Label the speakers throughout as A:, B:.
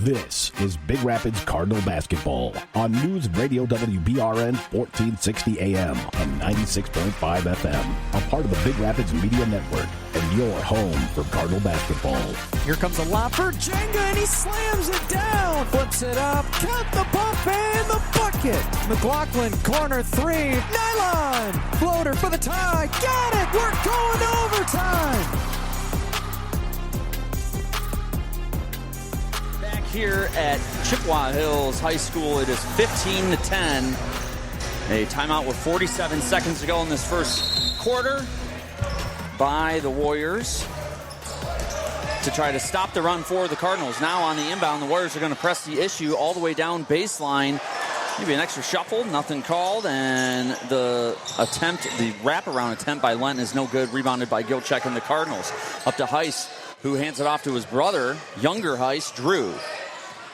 A: This is Big Rapids Cardinal basketball on News Radio WBRN 1460 AM and 96.5 FM, a part of the Big Rapids Media Network and your home for Cardinal basketball.
B: Here comes a lob for Jenga, and he slams it down. Flips it up, count the bump, and the bucket. McLaughlin, corner three, nylon. Floater for the tie. Got it. We're going to overtime.
C: Back here at Chippewa Hills High School, it is 15-10. A timeout with 47 seconds to go in this first quarter by the Warriors to try to stop the run for the Cardinals. Now on the inbound, the Warriors are going to press the issue all the way down baseline. Maybe an extra shuffle, nothing called, and the wraparound attempt by Lenton is no good. Rebounded by Gilchek and the Cardinals. Up to Heiss, who hands it off to his brother, younger Heiss, Drew.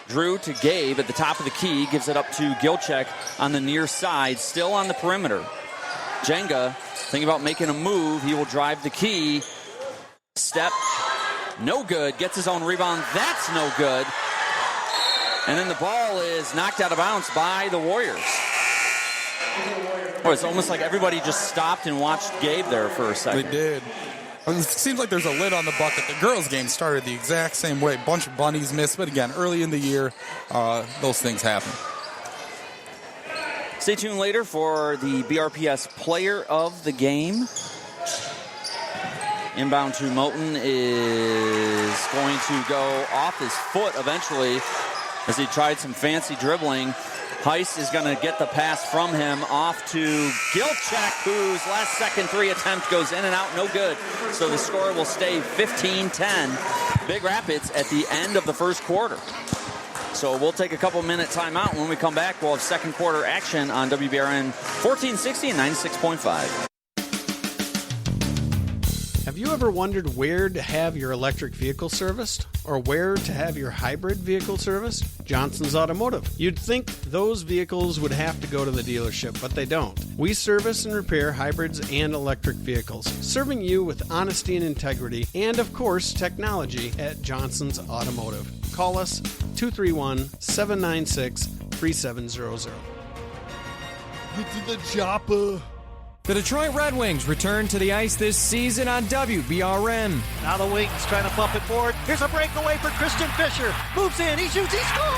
C: Drew to Gabe at the top of the key, gives it up to Gilchek on the near side, still on the perimeter. Jenga thinking about making a move. He will drive the key. Step, no good. Gets his own rebound. That's no good. And then the ball is knocked out of bounds by the Warriors. Oh, it's almost like everybody just stopped and watched Gabe there for a second.
D: They did. It seems like there's a lid on the bucket. The girls' game started the exact same way. Bunch of bunnies missed, but again, early in the year, those things happen.
C: Stay tuned later for the BRPS Player of the Game. Inbound to Moten is going to go off his foot eventually as he tried some fancy dribbling. Heiss is going to get the pass from him off to Gilchek, whose last second three attempt goes in and out, no good. So the score will stay 15-10. Big Rapids at the end of the first quarter. So we'll take a couple-minute timeout. When we come back, we'll have second quarter action on WBRN 1460 and 96.5.
E: Have you ever wondered where to have your electric vehicle serviced or where to have your hybrid vehicle serviced? Johnson's Automotive. You'd think those vehicles would have to go to the dealership, but they don't. We service and repair hybrids and electric vehicles, serving you with honesty and integrity and, of course, technology at Johnson's Automotive. Call us 231-796-3700.
F: Get to the chopper.
B: The Detroit Red Wings return to the ice this season on WBRN.
F: Now the Wings trying to bump it forward. Here's a breakaway for Christian Fisher. Moves in, he shoots, he scores!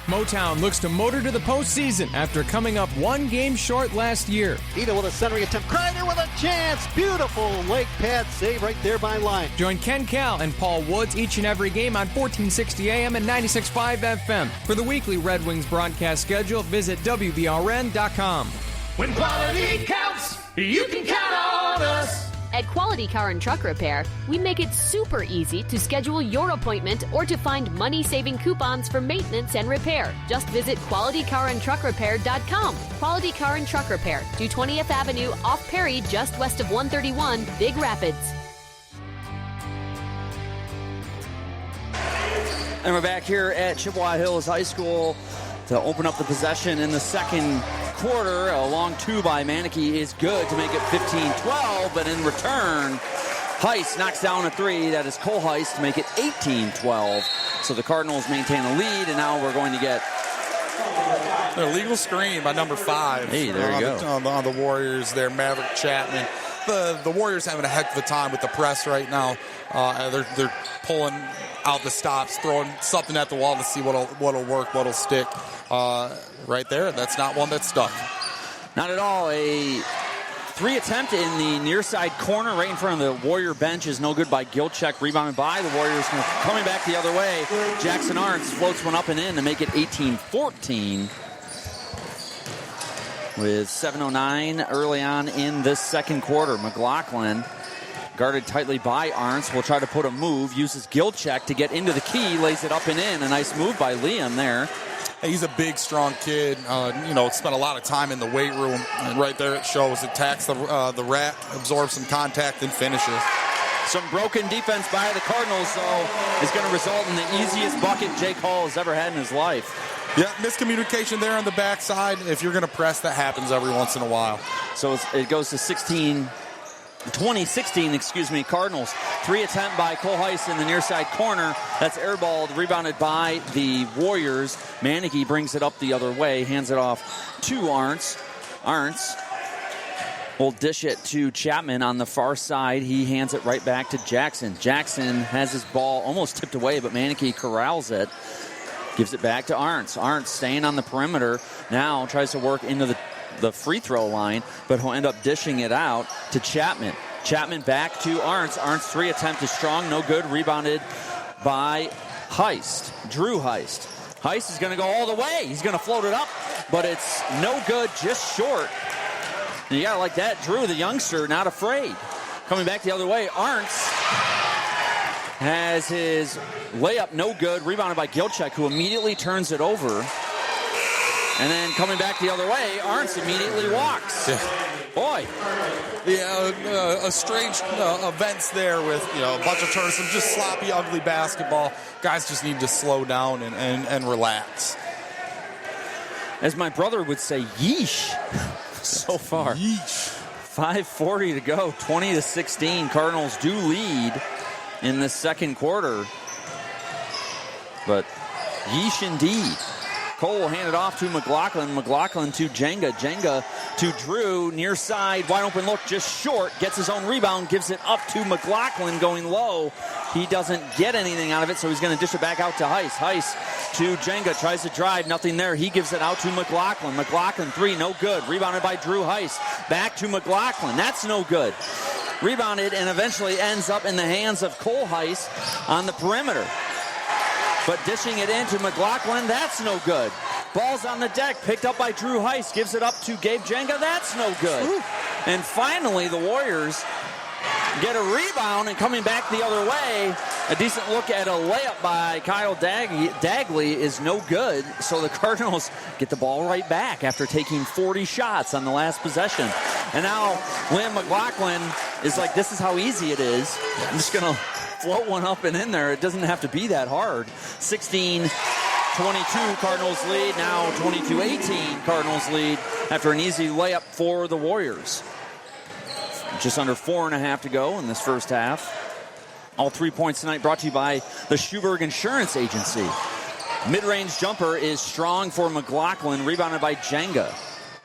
B: Motown looks to motor to the postseason after coming up one game short last year.
F: Ida with a centering attempt. Kreider with a chance. Beautiful leg pad save right there by line.
B: Join Ken Cal and Paul Woods each and every game on 1460 AM and 96.5 FM. For the weekly Red Wings broadcast schedule, visit WBRN.com.
G: When quality counts, you can count on us.
H: At Quality Car and Truck Repair, we make it super easy to schedule your appointment or to find money-saving coupons for maintenance and repair. Just visit QualityCarAndTruckRepair.com. Quality Car and Truck Repair, 220th Avenue, off Perry, just west of 131, Big Rapids.
C: And we're back here at Chippewa Hills High School to open up the possession in the second quarter. A long two by Manneke is good to make it 15-12, but in return, Heiss knocks down a three. That is Cole Heiss to make it 18-12. So the Cardinals maintain a lead, and now we're going to get
D: an illegal screen by number 5.
C: Hey, there you go.
D: On the Warriors there, Maverick Chapman. The Warriors having a heck of a time with the press right now. They're pulling out the stops, throwing something at the wall to see what'll work, what'll stick. Right there, that's not one that stuck.
C: Not at all. A three attempt in the near side corner right in front of the Warrior bench is no good by Gilchek. Rebounded by the Warriors. Coming back the other way, Jackson Arntz floats one up and in to make it 18-14. With 7:09 early on in this second quarter. McLaughlin, guarded tightly by Arntz, will try to put a move, uses Gilchek to get into the key, lays it up and in. A nice move by Liam there.
D: He's a big, strong kid. Spent a lot of time in the weight room, and right there it shows. Attacks the rack, absorbs some contact, and finishes.
C: Some broken defense by the Cardinals, though, is going to result in the easiest bucket Jake Hall has ever had in his life.
D: Yeah, miscommunication there on the backside. If you're going to press, that happens every once in a while.
C: So it goes to 16 2016, Cardinals. 3 attempt by Cole Heiss in the near side corner. That's airballed, rebounded by the Warriors. Maneke brings it up the other way, hands it off to Arntz. Arntz will dish it to Chapman on the far side. He hands it right back to Jackson. Jackson has his ball almost tipped away, but Maneke corrals it. Gives it back to Arntz. Arntz staying on the perimeter. Now tries to work into the free throw line, but he'll end up dishing it out to Chapman. Chapman back to Arntz. Arntz 3 attempt is strong, no good. Rebounded by Heist. Drew Heist. Heist is going to go all the way. He's going to float it up, but it's no good, just short. And you got to like that. Drew, the youngster, not afraid. Coming back the other way, Arntz has his layup no good. Rebounded by Gilchek, who immediately turns it over. And then coming back the other way, Arntz immediately walks.
D: Yeah.
C: Boy.
D: Yeah, a strange events there with a bunch of turns, some just sloppy, ugly basketball. Guys just need to slow down and relax.
C: As my brother would say, yeesh. So far.
D: Yeesh.
C: 5:40 to go, 20-16. Cardinals do lead in the second quarter. But yeesh indeed. Cole will hand it off to McLaughlin. McLaughlin to Jenga. Jenga to Drew. Near side. Wide open look. Just short. Gets his own rebound. Gives it up to McLaughlin going low. He doesn't get anything out of it, so he's going to dish it back out to Heiss. Heiss to Jenga. Tries to drive. Nothing there. He gives it out to McLaughlin. McLaughlin 3. No good. Rebounded by Drew Heiss. Back to McLaughlin. That's no good. Rebounded and eventually ends up in the hands of Cole Heiss on the perimeter. But dishing it into McLaughlin, that's no good. Ball's on the deck, picked up by Drew Heiss, gives it up to Gabe Jenga, that's no good. Ooh. And finally, the Warriors get a rebound, and coming back the other way, a decent look at a layup by Kyle Dagley is no good. So the Cardinals get the ball right back after taking 40 shots on the last possession. And now Liam McLaughlin is like, this is how easy it is. I'm just going to float one up and in there. It doesn't have to be that hard. 16-22 Cardinals lead. Now 22-18 Cardinals lead after an easy layup for the Warriors. Just under 4.5 to go in this first half. All 3 points tonight brought to you by the Schuberg Insurance Agency. Mid-range jumper is strong for McLaughlin, rebounded by Jenga.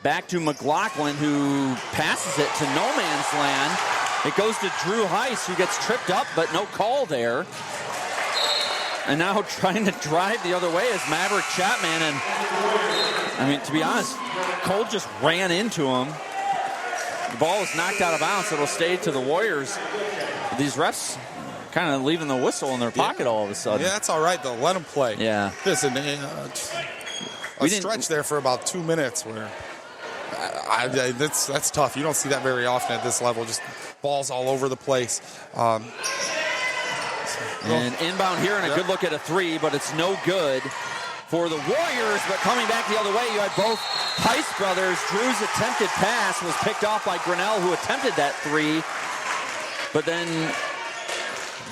C: Back to McLaughlin, who passes it to no man's land. It goes to Drew Heiss, who gets tripped up, but no call there. And now trying to drive the other way is Maverick Chapman. And, I mean, to be honest, Cole just ran into him. The ball was knocked out of bounds. It'll stay to the Warriors. These refs kind of leaving the whistle in their pocket all of a sudden.
D: Yeah, that's all right, though. Let them play.
C: Yeah.
D: Listen, a stretch there for about 2 minutes where that's tough. You don't see that very often at this level. Just balls all over the place.
C: And inbound here, and a good look at a three, but it's no good for the Warriors. But coming back the other way, you had both Heiss brothers. Drew's attempted pass was picked off by Grinnell, who attempted that three. But then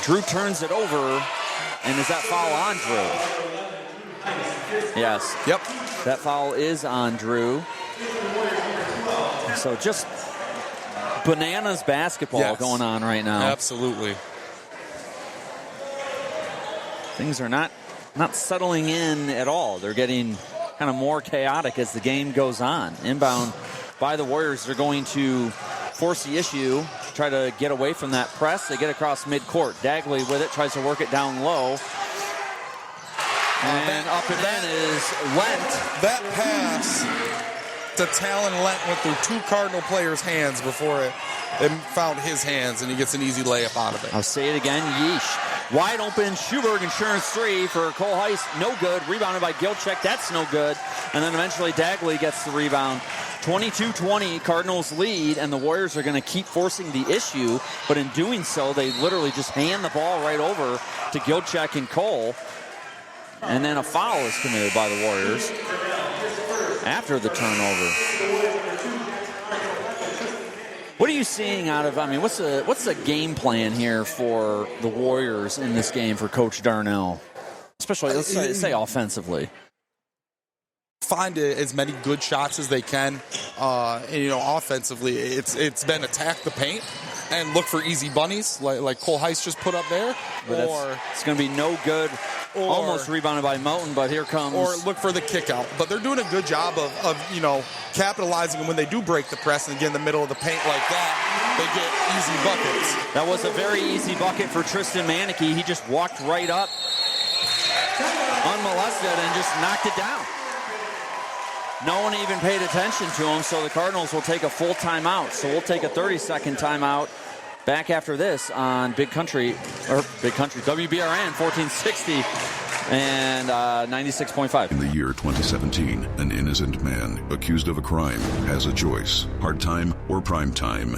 C: Drew turns it over, and is that foul on Drew? Yes.
D: Yep.
C: That foul is on Drew. So just bananas basketball going on right now.
D: Absolutely.
C: Things are not settling in at all. They're getting kind of more chaotic as the game goes on. Inbound by the Warriors. They're going to force the issue, try to get away from that press. They get across midcourt. Dagley with it, tries to work it down low. And up and in is Lent.
D: That pass to Talon Lent went through two Cardinal players' hands before it found his hands, and he gets an easy layup out of it.
C: I'll say it again, yeesh. Wide open, Schuberg Insurance 3 for Cole Heiss. No good. Rebounded by Gilchek. That's no good. And then eventually Dagley gets the rebound. 22-20, Cardinals lead, and the Warriors are going to keep forcing the issue. But in doing so, they literally just hand the ball right over to Gilchek and Cole. And then a foul is committed by the Warriors after the turnover. What are you seeing out of, what's the game plan here for the Warriors in this game for Coach Darnell? Especially, let's say offensively.
D: Find as many good shots as they can. And offensively, it's been attack the paint. and look for easy bunnies like Cole Heiss just put up there.
C: But
D: or
C: it's going to be no good. Almost rebounded by Moten, but here comes.
D: Or look for the kick out. But they're doing a good job of capitalizing, and when they do break the press and get in the middle of the paint like that, they get easy buckets.
C: That was a very easy bucket for Tristan Manneke. He just walked right up unmolested and just knocked it down. No one even paid attention to him, so the Cardinals will take a full timeout. So we'll take a 30-second timeout back after this on Big Country, WBRN 1460 and 96.5.
I: In the year 2017, an innocent man accused of a crime has a choice: hard time or prime time.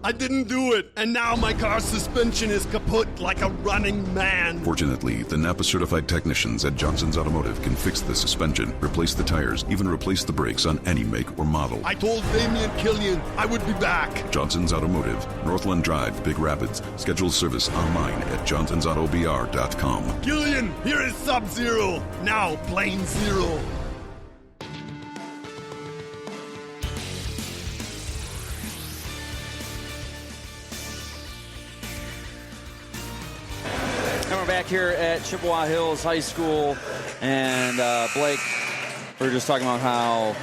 J: I didn't do it, and now my car's suspension is kaput like a running man.
I: Fortunately, the Napa-certified technicians at Johnson's Automotive can fix the suspension, replace the tires, even replace the brakes on any make or model.
J: I told Damian Killian I would be back.
I: Johnson's Automotive, Northland Drive, Big Rapids. Schedule service online at johnsonsautobr.com.
J: Killian, here is Sub-Zero. Now Plane Zero.
C: And we're back here at Chippewa Hills High School, and Blake, we were just talking about how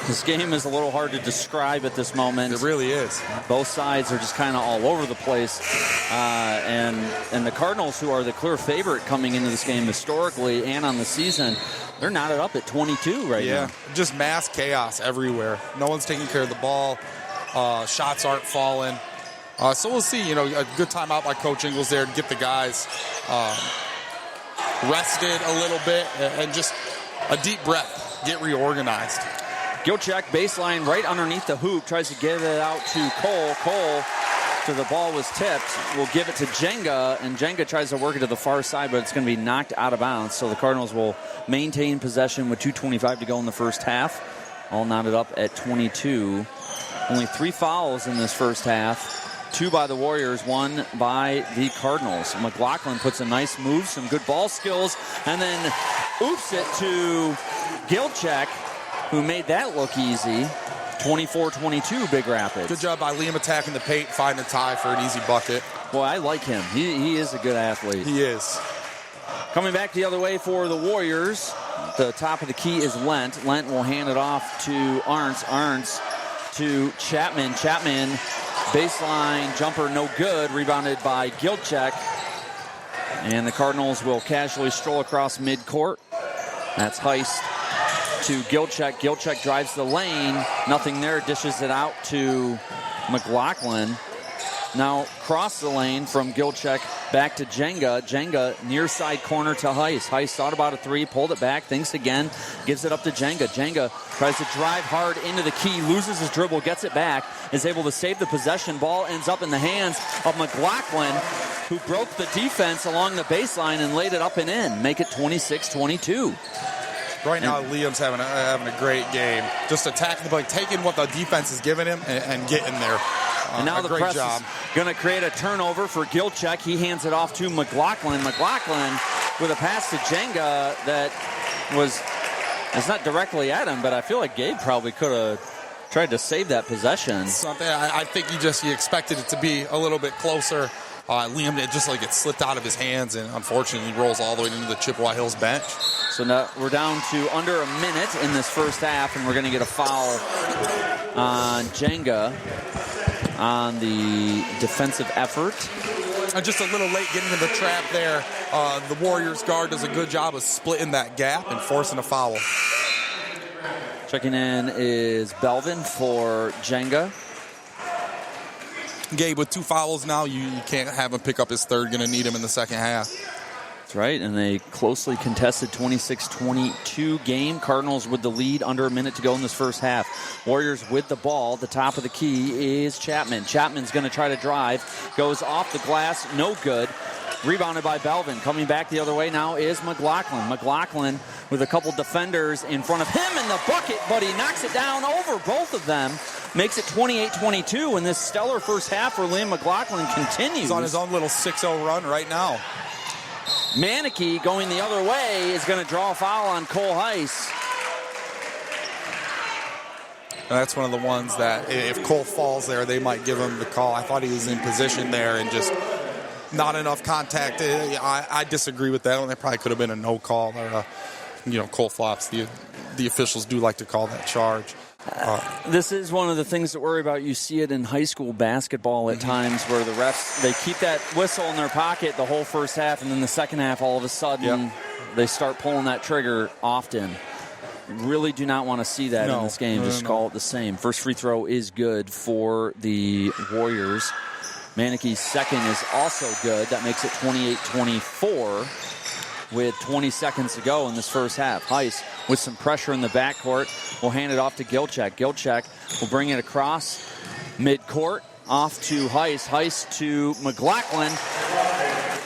C: this game is a little hard to describe at this moment.
D: It really is.
C: Both sides are just kind of all over the place, and the Cardinals, who are the clear favorite coming into this game historically and on the season, they're knotted up at 22 right now.
D: Yeah, just mass chaos everywhere. No one's taking care of the ball. Shots aren't falling. So we'll see, a good timeout by Coach Ingles there to get the guys rested a little bit and just a deep breath, get reorganized.
C: Gilchek baseline right underneath the hoop, tries to get it out to Cole. Cole, so the ball was tipped, will give it to Jenga, and Jenga tries to work it to the far side, but it's going to be knocked out of bounds. So the Cardinals will maintain possession with 2:25 to go in the first half. All knotted up at 22. Only 3 fouls in this first half. 2 by the Warriors, 1 by the Cardinals. McLaughlin puts a nice move, some good ball skills, and then oops it to Gilchek, who made that look easy. 24-22, Big Rapids.
D: Good job by Liam attacking the paint, finding a tie for an easy bucket.
C: Boy, I like him. He is a good athlete.
D: He is.
C: Coming back the other way for the Warriors, the top of the key is Lent. Lent will hand it off to Arntz. Arntz to Chapman. Chapman, baseline jumper, no good. Rebounded by Gilchek. And the Cardinals will casually stroll across midcourt. That's Heist to Gilchek. Gilchek drives the lane. Nothing there. Dishes it out to McLaughlin. Now cross the lane from Gilchek back to Jenga. Jenga near side corner to Heist. Heist thought about a 3, pulled it back, thinks again, gives it up to Jenga. Jenga tries to drive hard into the key, loses his dribble, gets it back, is able to save the possession. Ball ends up in the hands of McLaughlin, who broke the defense along the baseline and laid it up and in. Make it 26-22.
D: Right now, Liam's having a great game. Just attacking the ball, taking what the defense is giving him and getting there.
C: And now the press is going to create a turnover for Gilchek. He hands it off to McLaughlin. McLaughlin with a pass to Jenga that it's not directly at him, but I feel like Gabe probably could have tried to save that possession.
D: Something I think he expected it to be a little bit closer. Liam, it just like it slipped out of his hands, and unfortunately rolls all the way into the Chippewa Hills bench.
C: So now we're down to under a minute in this first half, and we're going to get a foul on Jenga on the defensive effort.
D: Just a little late getting to the trap there. The Warriors guard does a good job of splitting that gap and forcing a foul.
C: Checking in is Belvin for Jenga.
D: Gabe, with 2 fouls now, you can't have him pick up his third. Going to need him in the second half.
C: That's right, and a closely contested 26-22 game. Cardinals with the lead, under a minute to go in this first half. Warriors with the ball. The top of the key is Chapman. Chapman's going to try to drive. Goes off the glass, no good. Rebounded by Belvin. Coming back the other way now is McLaughlin. McLaughlin with a couple defenders in front of him in the bucket, but he knocks it down over both of them. Makes it 28-22, and this stellar first half for Liam McLaughlin continues.
D: He's on his own little 6-0 run right now.
C: Manneke going the other way is going to draw a foul on Cole Heiss.
D: And that's one of the ones that if Cole falls there, they might give him the call. I thought he was in position there and just not enough contact. I disagree with that. There probably could have been a no call. Or Cole flops. The officials do like to call that charge.
C: This is one of the things that worry about. You see it in high school basketball at times where the refs, they keep that whistle in their pocket the whole first half, and then the second half, all of a sudden, they start pulling that trigger often. Really do not want to see that in this game. Just call it the same. First free throw is good for the Warriors. Manicky's second is also good. That makes it 28-24 with 20 seconds to go in this first half. Heiss with some pressure in the backcourt will hand it off to Gilchek. Gilchek will bring it across midcourt, off to Heiss. Heiss to McLaughlin,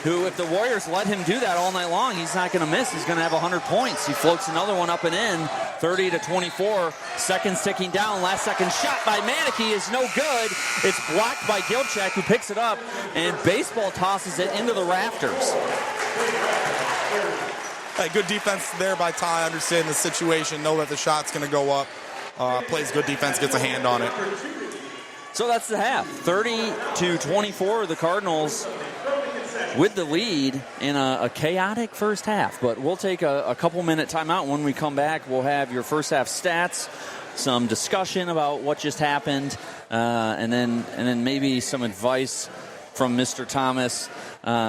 C: who, if the Warriors let him do that all night long, he's not going to miss. He's going to have 100 points. He floats another one up and in, 30-24. Seconds ticking down. Last second shot by Manicky is no good. It's blocked by Gilchek, who picks it up, and baseball tosses it into the rafters.
D: Hey, good defense there by Ty, understanding the situation, know that the shot's going to go up. Plays good defense, gets a hand on it.
C: So that's the half. 30-24, the Cardinals with the lead in a chaotic first half. But we'll take a couple-minute timeout. When we come back, we'll have your first half stats, some discussion about what just happened, and then maybe some advice from Mr. Thomas.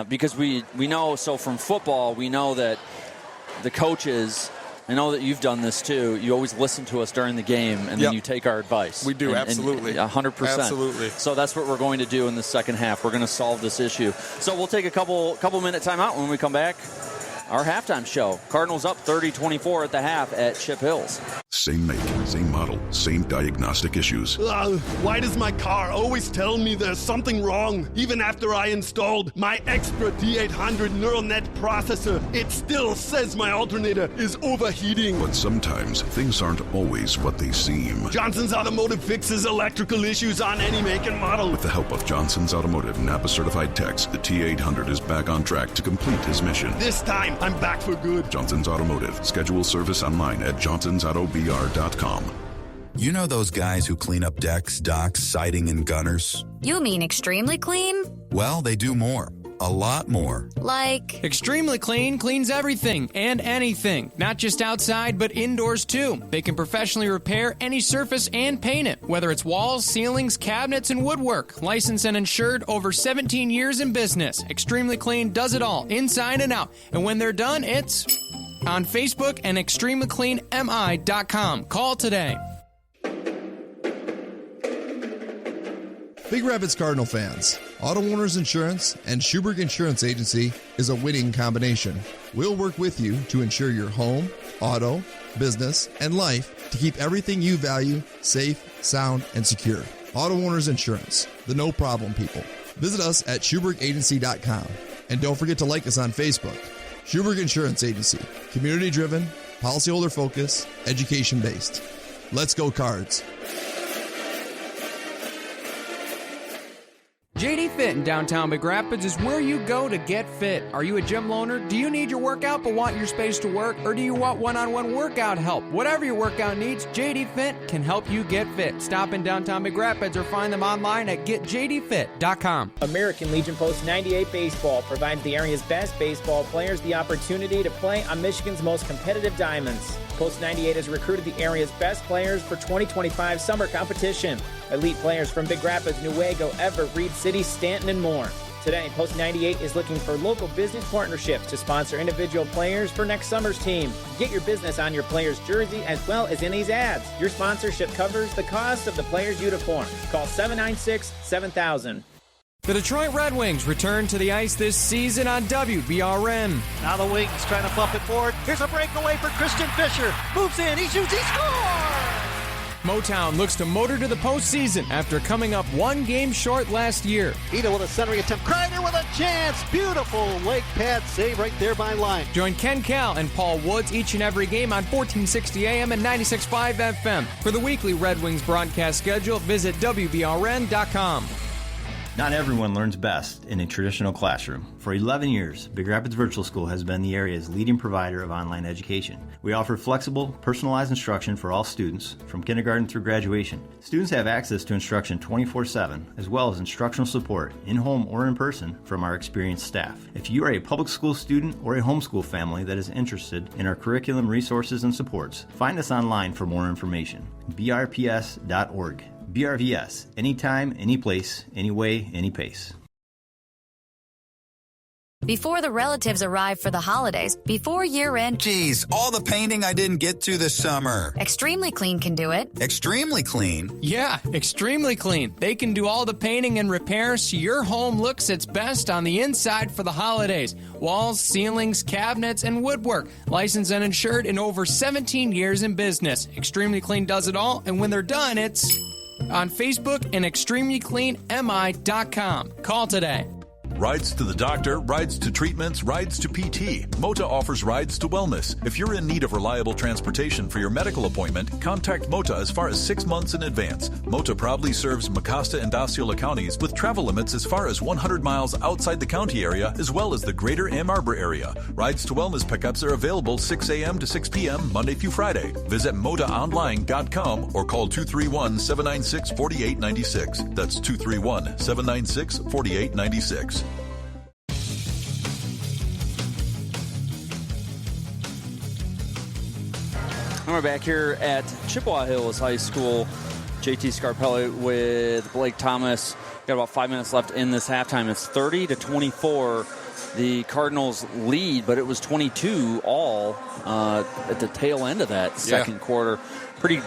C: Because we know, so from football, we know that the coaches, I know that you've done this too, you always listen to us during the game, and then you take our advice.
D: We do, absolutely.
C: 100%.
D: Absolutely.
C: So that's what we're going to do in the second half. We're going to solve this issue. So we'll take a couple minute timeout. When we come back, our halftime show. Cardinals up 30-24 at the half at Chip Hills.
I: Same make, same model, same diagnostic issues.
J: Why does my car always tell me there's something wrong? Even after I installed my extra D800 neural net processor, it still says my alternator is overheating.
I: But sometimes things aren't always what they seem.
J: Johnson's Automotive fixes electrical issues on any make and model.
I: With the help of Johnson's Automotive Napa-certified techs, the T800 is back on track to complete his mission.
J: This time, I'm back for good.
I: Johnson's Automotive. Schedule service online at johnsonsautobr.com.
K: You know those guys who clean up decks, docks, siding, and gunners?
L: You mean extremely clean?
K: Well, they do more. A lot more.
L: Like?
B: Extremely Clean cleans everything and anything. Not just outside, but indoors too. They can professionally repair any surface and paint it, whether it's walls, ceilings, cabinets, and woodwork. Licensed and insured, over 17 years in business. Extremely Clean does it all, inside and out. And when they're done, it's on Facebook and extremelycleanmi.com. Call today.
M: Big Rapids Cardinal fans, Auto Owners Insurance and Schuberg Insurance Agency is a winning combination. We'll work with you to insure your home, auto, business, and life to keep everything you value safe, sound, and secure. Auto Owners Insurance, the no-problem people. Visit us at SchubergAgency.com. And don't forget to like us on Facebook. Schuberg Insurance Agency, community-driven, policyholder-focused, education-based. Let's go Cards.
B: JD Fit in downtown Big Rapids is where you go to get fit. Are you a gym loaner? Do you need your workout but want your space to work? Or do you want one-on-one workout help? Whatever your workout needs, JD Fit can help you get fit. Stop in downtown Big Rapids or find them online at getjdfit.com.
N: American Legion Post 98 Baseball provides the area's best baseball players the opportunity to play on Michigan's most competitive diamonds. Post 98 has recruited the area's best players for 2025 summer competition. Elite players from Big Rapids, Newaygo, Everett, Reed City, Stanton, and more. Today, Post 98 is looking for local business partnerships to sponsor individual players for next summer's team. Get your business on your player's jersey as well as in these ads. Your sponsorship covers the cost of the player's uniform. Call 796-7000.
B: The Detroit Red Wings return to the ice this season on WBRN.
F: Now the Wings trying to bump it forward. Here's a breakaway for Christian Fisher. Moves in, he shoots, he scores!
B: Motown looks to motor to the postseason after coming up one game short last year.
F: Ito with a centering attempt. Kreider with a chance. Beautiful leg pad save right there by line.
B: Join Ken Cal and Paul Woods each and every game on 1460 AM and 96.5 FM. For the weekly Red Wings broadcast schedule, visit WBRN.com.
O: Not everyone learns best in a traditional classroom. For 11 years, Big Rapids Virtual School has been the area's leading provider of online education. We offer flexible, personalized instruction for all students, from kindergarten through graduation. Students have access to instruction 24/7, as well as instructional support, in-home or in person, from our experienced staff. If you are a public school student or a homeschool family that is interested in our curriculum, resources, and supports, find us online for more information. brps.org. BRVS, anytime, any place, any way, any pace.
L: Before the relatives arrive for the holidays, before year-end...
K: Geez, all the painting I didn't get to this summer.
L: Extremely Clean can do it.
K: Extremely Clean?
B: Yeah, Extremely Clean. They can do all the painting and repairs so your home looks its best on the inside for the holidays. Walls, ceilings, cabinets, and woodwork. Licensed and insured in over 17 years in business. Extremely Clean does it all, and when they're done, it's... on Facebook and extremelycleanmi.com. Call today.
P: Rides to the doctor, rides to treatments, rides to PT. Mota offers rides to wellness. If you're in need of reliable transportation for your medical appointment, contact Mota as far as 6 months in advance. Mota proudly serves Mecosta and Osceola counties with travel limits as far as 100 miles outside the county area, as well as the greater Ann Arbor area. Rides to wellness pickups are available 6 a.m. to 6 p.m. Monday through Friday. Visit motaonline.com or call 231-796-4896. That's 231-796-4896.
C: And we're back here at Chippewa Hills High School. JT Scarpelli with Blake Thomas. Got about 5 minutes left in this halftime. It's 30-24. The Cardinals lead, but it was 22 all at the tail end of that second quarter. Pretty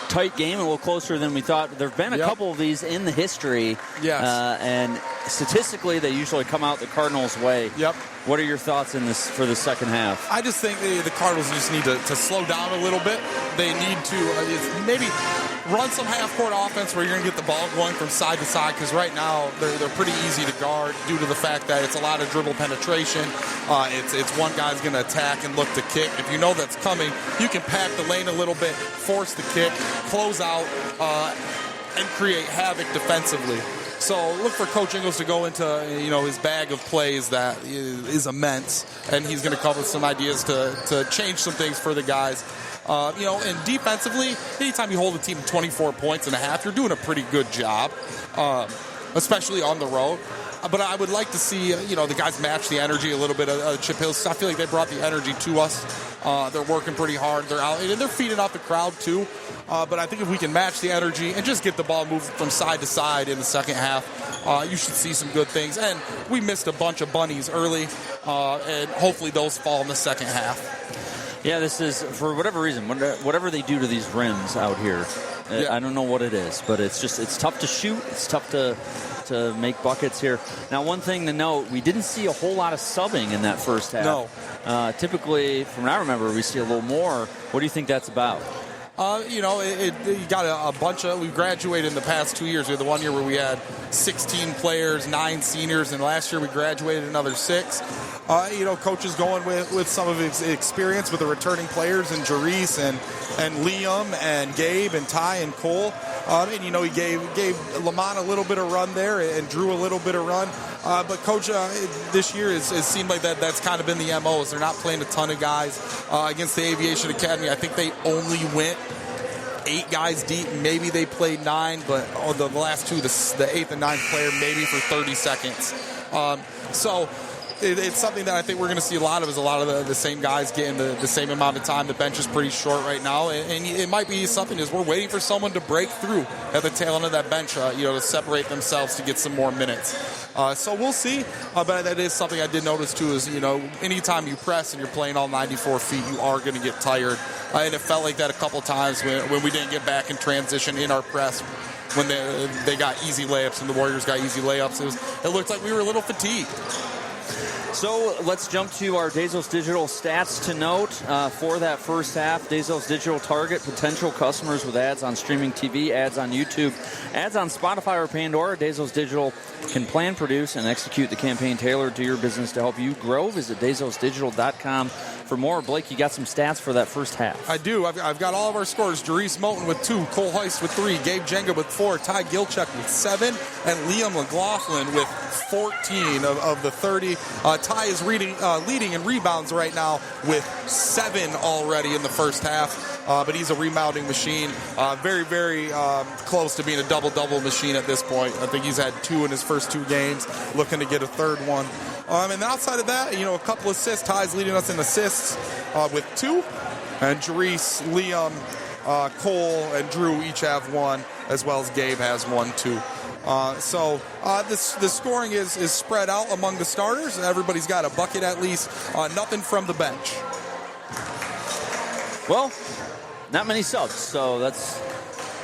C: tight game, a little closer than we thought. There have been a couple of these in the history.
D: Yes.
C: And statistically, they usually come out the Cardinals' way.
D: Yep.
C: What are your thoughts in this for the second half?
D: I just think the Cardinals just need to slow down a little bit. They need to maybe run some half-court offense where you're going to get the ball going from side to side, because right now they're pretty easy to guard due to the fact that it's a lot of dribble penetration. It's one guy's going to attack and look to kick. If you know that's coming, you can pack the lane a little bit, force the kick, close out, and create havoc defensively. So look for Coach Ingles to go into his bag of plays that is immense, and he's going to come with some ideas to change some things for the guys. And defensively, anytime you hold a team to 24 points and a half, you're doing a pretty good job, especially on the road. But I would like to see, the guys match the energy a little bit of Chip Hills. I feel like they brought the energy to us. They're working pretty hard. They're out, and they're feeding off the crowd too. But I think if we can match the energy and just get the ball moved from side to side in the second half, you should see some good things. And we missed a bunch of bunnies early, and hopefully those fall in the second half.
C: Yeah, this is, for whatever reason, whatever they do to these rims out here, I don't know what it is, but it's tough to shoot. It's tough to make buckets here. Now, one thing to note, we didn't see a whole lot of subbing in that first half.
D: No.
C: Typically, from what I remember, we see a little more. What do you think that's about?
D: You got a bunch of, we graduated in the past 2 years. We had the 1 year where we had 16 players, 9 seniors, and last year we graduated another 6. Coach is going with some of his experience with the returning players, and Jerice and Liam and Gabe and Ty and Cole. He gave Lamont a little bit of run there and Drew a little bit of run. But Coach, this year it seemed like that's kind of been the MO. They're not playing a ton of guys. Against the Aviation Academy, I think they only went 8 guys deep. Maybe they played 9, but the last two, the 8th and 9th player, maybe for 30 seconds. So it's something that I think we're going to see a lot of the same guys getting the same amount of time. The bench is pretty short right now, and it might be something as we're waiting for someone to break through at the tail end of that bench, to separate themselves to get some more minutes. So we'll see, but that is something I did notice too is, anytime you press and you're playing all 94 feet, you are going to get tired. And it felt like that a couple times when we didn't get back in transition in our press, when they got easy layups and the Warriors got easy layups. It looked like we were a little fatigued.
C: So let's jump to our Dazos Digital stats to note for that first half. Dazos Digital target potential customers with ads on streaming TV, ads on YouTube, ads on Spotify or Pandora. Dazos Digital can plan, produce, and execute the campaign tailored to your business to help you grow. Visit DazosDigital.com for more. Blake, you got some stats for that first half.
D: I do. I've got all of our scores. Jerice Moulton with 2, Cole Heist with 3, Gabe Jenga with 4, Ty Gilchuk with 7, and Liam McLaughlin with 14 of the 30. Ty is leading in rebounds right now with 7 already in the first half, but he's a rebounding machine. Very, very close to being a double-double machine at this point. I think he's had 2 in his first 2 games, looking to get a third one. And then outside of that, a couple assists. Ty's leading us in assists with 2. And Jerice, Liam, Cole, and Drew each have 1, as well as Gabe has 1, too. So the scoring is spread out among the starters. Everybody's got a bucket at least. Nothing from the bench.
C: Well, not many subs, so that's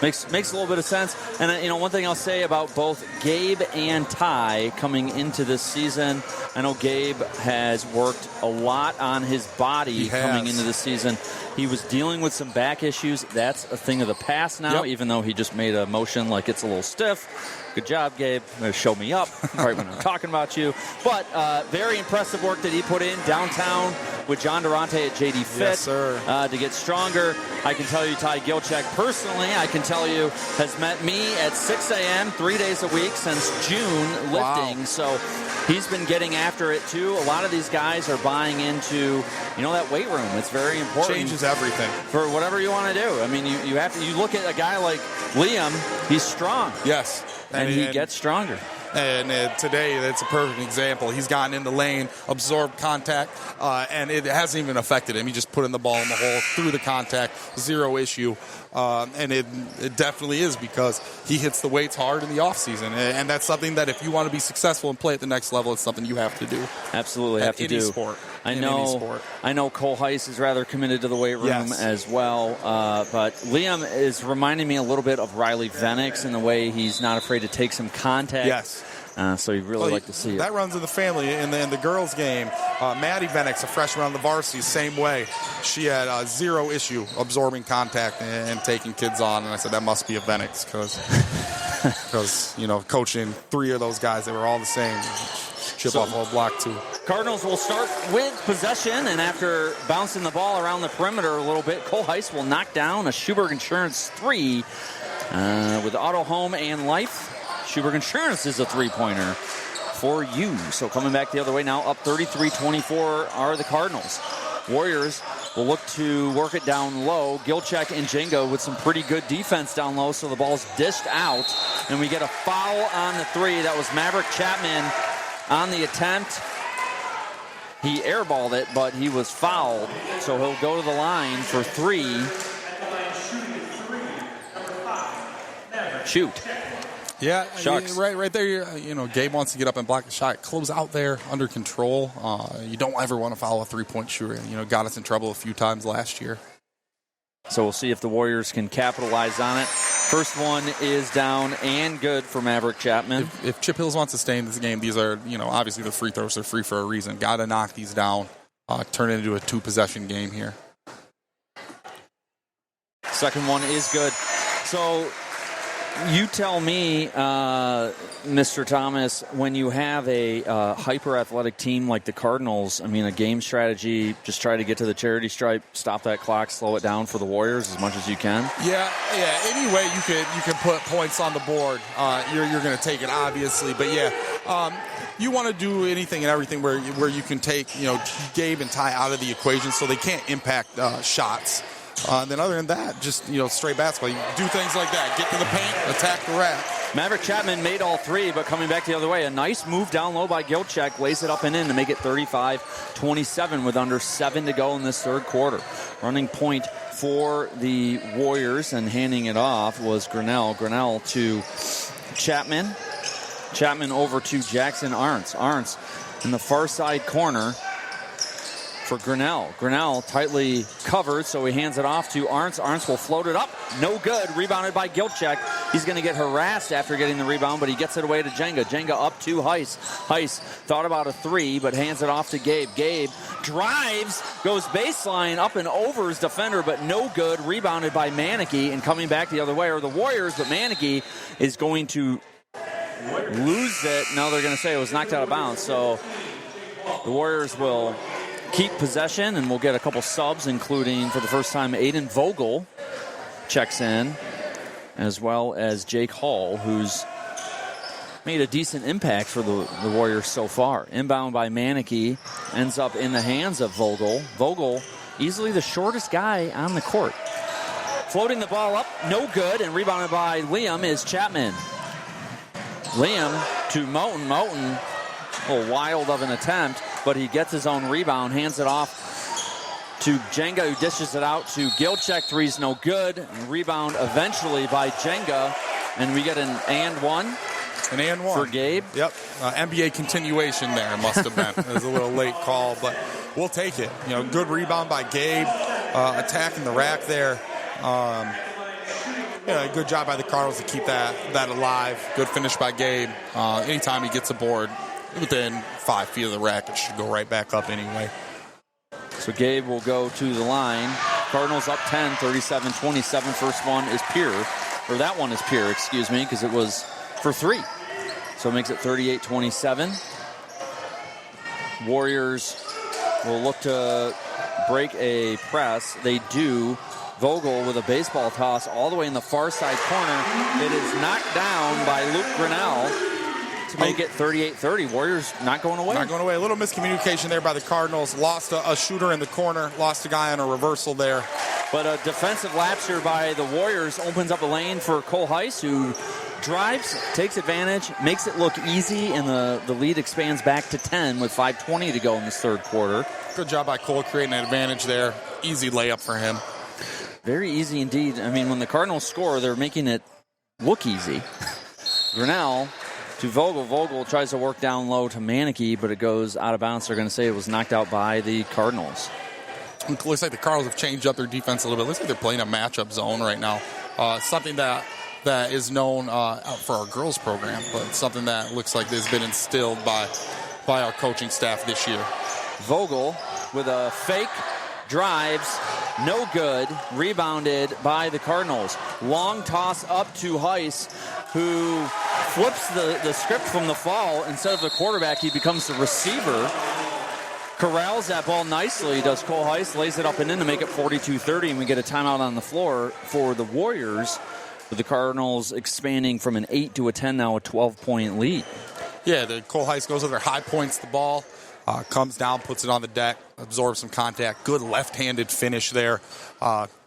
C: makes a little bit of sense. And one thing I'll say about both Gabe and Ty coming into this season, I know Gabe has worked a lot on his body coming into the season. He was dealing with some back issues. That's a thing of the past now, even though he just made a motion like it's a little stiff. Good job, Gabe. Show me up right when I'm talking about you. But very impressive work that he put in downtown with John Durante at JD Fit.
D: Yes, sir.
C: To get stronger. I can tell you Ty Gilchuk personally, I can tell you, has met me at 6 a.m. 3 days a week since June lifting. Wow. So he's been getting after it, too. A lot of these guys are buying into, that weight room. It's very important.
D: Changes everything.
C: For whatever you want to do. I mean, you look at a guy like Liam, he's strong.
D: Yes.
C: And he gets stronger.
D: And today, that's a perfect example. He's gotten in the lane, absorbed contact, and it hasn't even affected him. He just put in the ball in the hole, through the contact, 0 issue. And it definitely is because he hits the weights hard in the offseason. And that's something that if you want to be successful and play at the next level, it's something you have to do.
C: Absolutely have to do.
D: Sport.
C: I know Cole Heist is rather committed to the weight room as well. But Liam is reminding me a little bit of Riley Venix in the way he's not afraid to take some contact.
D: Yes.
C: So you'd really like to see it.
D: That runs in the family. In the girls' game, Maddie Venix, a freshman on the varsity, same way. She had 0 issue absorbing contact and taking kids on. And I said, that must be a Venix because coaching 3 of those guys, they were all the same. Chip off old block 2.
C: Cardinals will start with possession, and after bouncing the ball around the perimeter a little bit, Cole Heist will knock down a Schuberg Insurance 3 with Auto, Home, and Life. Schuberg Insurance is a 3-pointer for you. So coming back the other way now, up 33-24 are the Cardinals. Warriors will look to work it down low. Gilchuk and Jenga with some pretty good defense down low, so the ball's dished out. And we get a foul on the 3. That was Maverick Chapman on the attempt. He airballed it, but he was fouled. So he'll go to the line for 3. Shoot.
D: Yeah,
C: Shucks.
D: right there. Gabe wants to get up and block the shot. Close out there, under control. You don't ever want to foul a 3-point shooter. Got us in trouble a few times last year.
C: So we'll see if the Warriors can capitalize on it. First one is down and good for Maverick Chapman.
D: If Chip Hills wants to stay in this game, these are, obviously the free throws are free for a reason. Got to knock these down, turn it into a 2-possession game here.
C: Second one is good. So you tell me, Mr. Thomas, when you have a hyper-athletic team like the Cardinals, a game strategy, just try to get to the charity stripe, stop that clock, slow it down for the Warriors as much as you can?
D: Yeah. Any way you can put points on the board, you're going to take it, obviously. But, you want to do anything and everything where you can take, Gabe and Ty out of the equation so they can't impact shots. Then other than that, just, straight basketball. You do things like that. Get to the paint, attack the rack.
C: Maverick Chapman made all 3, but coming back the other way, a nice move down low by Gilchuk, lays it up and in to make it 35-27 with under 7 to go in this third quarter. Running point for the Warriors and handing it off was Grinnell. Grinnell to Chapman. Chapman over to Jackson Arntz. Arntz in the far side corner for Grinnell. Grinnell tightly covered, so he hands it off to Arntz. Arntz will float it up. No good. Rebounded by Gilchuk. He's going to get harassed after getting the rebound, but he gets it away to Jenga. Jenga up to Heist. Heist thought about a 3, but hands it off to Gabe. Gabe drives, goes baseline up and over his defender, but no good. Rebounded by Manicky, and coming back the other way are the Warriors, but Manicky is going to lose it. No, they're going to say it was knocked out of bounds, so the Warriors will keep possession, and we'll get a couple subs, including, for the first time, Aiden Vogel checks in, as well as Jake Hall, who's made a decent impact for the Warriors so far. Inbound by Manneke, ends up in the hands of Vogel. Vogel, easily the shortest guy on the court. Floating the ball up, no good, and rebounded by Liam is Chapman. Liam to Moten. Moten, a little wild of an attempt, but he gets his own rebound, hands it off to Jenga, who dishes it out to Gilchek. Three's no good. Rebound eventually by Jenga, and we get an and one.
D: An and one.
C: For Gabe.
D: Yep. NBA continuation there must have been. It was a little late call, but we'll take it. Good rebound by Gabe, attacking the rack there. Good job by the Cardinals to keep that alive. Good finish by Gabe. Anytime he gets a board within 5 feet of the rack, it should go right back up anyway.
C: So Gabe will go to the line. Cardinals up 10, 37-27. First one is Pierre. Or that one is Pierre, excuse me, because it was for 3. So it makes it 38-27. Warriors will look to break a press. They do. Vogel with a baseball toss all the way in the far side corner. It is knocked down by Luke Grinnell to make it 38-30. Warriors not going away.
D: Not going away. A little miscommunication there by the Cardinals. Lost a shooter in the corner. Lost a guy on a reversal there.
C: But a defensive lapse here by the Warriors opens up a lane for Cole Heiss, who drives, takes advantage, makes it look easy, and the lead expands back to 10 with 5:20 to go in this third quarter.
D: Good job by Cole creating an advantage there. Easy layup for him.
C: Very easy indeed. I mean, when the Cardinals score, they're making it look easy. Grinnell to Vogel. Vogel tries to work down low to Manneke, but it goes out of bounds. They're going to say it was knocked out by the Cardinals.
D: It looks like the Cardinals have changed up their defense a little bit. Looks like they're playing a matchup zone right now. Something that is known for our girls program, but something that looks like has been instilled by our coaching staff this year.
C: Vogel with a fake, drives, no good, rebounded by the Cardinals. Long toss up to Heiss, who flips the script from the fall. Instead of the quarterback, he becomes the receiver. Corrals that ball nicely, does Cole Heiss, lays it up and in to make it 42-30, and we get a timeout on the floor for the Warriors, with the Cardinals expanding from an 8 to a 10, now a 12-point lead.
D: Yeah, the Cole Heiss goes over, high points the ball, comes down, puts it on the deck, absorbs some contact. Good left-handed finish there.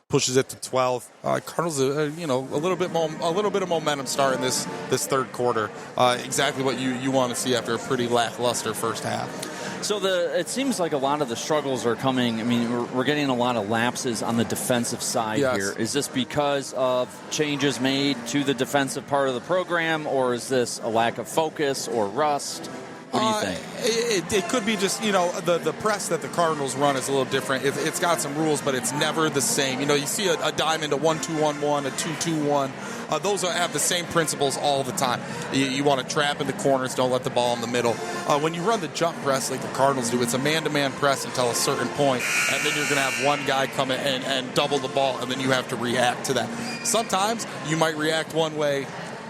D: Pushes it to 12. Cardinals, a little bit of momentum starting this third quarter. Exactly what you want to see after a pretty lackluster first half.
C: So it seems like a lot of the struggles are coming. I mean, we're getting a lot of lapses on the defensive side here. Is this because of changes made to the defensive part of the program, or is this a lack of focus or rust? What do you think?
D: It could be just, the press that the Cardinals run is a little different. It's got some rules, but it's never the same. You see a diamond, a 1-2-1-1, a 2-2-1. Those have the same principles all the time. You want to trap in the corners, don't let the ball in the middle. When you run the jump press like the Cardinals do, it's a man-to-man press until a certain point, and then you're going to have one guy come in and double the ball, and then you have to react to that. Sometimes you might react one way,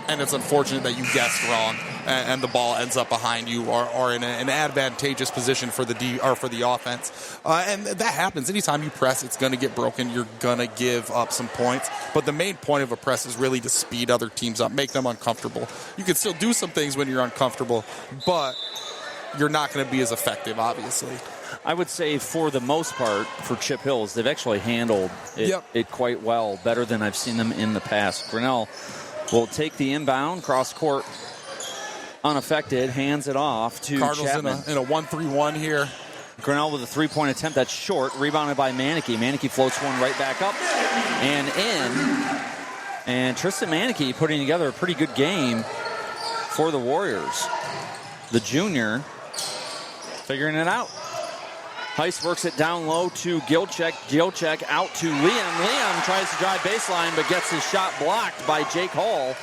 D: and it's unfortunate that you guessed wrong, and the ball ends up behind you or in an advantageous position for the offense. And that happens. Anytime you press, it's going to get broken. You're going to give up some points. But the main point of a press is really to speed other teams up, make them uncomfortable. You can still do some things when you're uncomfortable, but you're not going to be as effective, obviously.
C: I would say for the most part, for Chip Hills, they've actually handled it quite well, better than I've seen them in the past. Grinnell will take the inbound, cross court unaffected, hands it off to
D: Cardinals
C: Chapman.
D: in a 1-3-1 here.
C: Grinnell with a three-point attempt that's short, rebounded by Manneke. Manneke floats one right back up and in. And Tristan Manneke putting together a pretty good game for the Warriors. The junior figuring it out. Heiss works it down low to Gilchek. Gilchek out to Liam. Liam tries to drive baseline but gets his shot blocked by Jake Hall.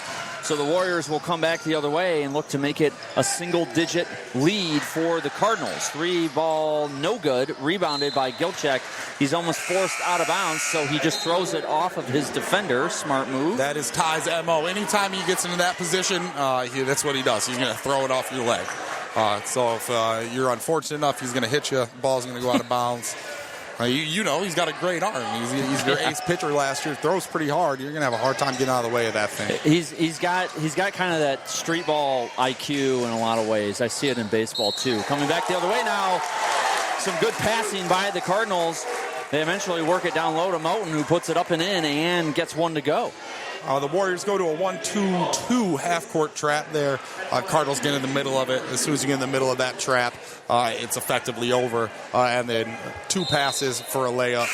C: So the Warriors will come back the other way and look to make it a single-digit lead for the Cardinals. 3-ball, no good, rebounded by Gilchek. He's almost forced out of bounds, so he just throws it off of his defender. Smart move.
D: That is Ty's MO. Anytime he gets into that position, that's what he does. He's going to throw it off your leg. So if you're unfortunate enough, he's going to hit you. The ball's going to go out of bounds. You know, he's got a great arm. He's your ace pitcher last year. Throws pretty hard. You're going to have a hard time getting out of the way of that thing.
C: He's got kind of that street ball IQ in a lot of ways. I see it in baseball too. Coming back the other way now. Some good passing by the Cardinals. They eventually work it down low to Moten, who puts it up and in and gets one to go.
D: The Warriors go to a 1-2-2 half-court trap there. Cardinals get in the middle of it. As soon as you get in the middle of that trap, it's effectively over. And then 2 passes for a layup.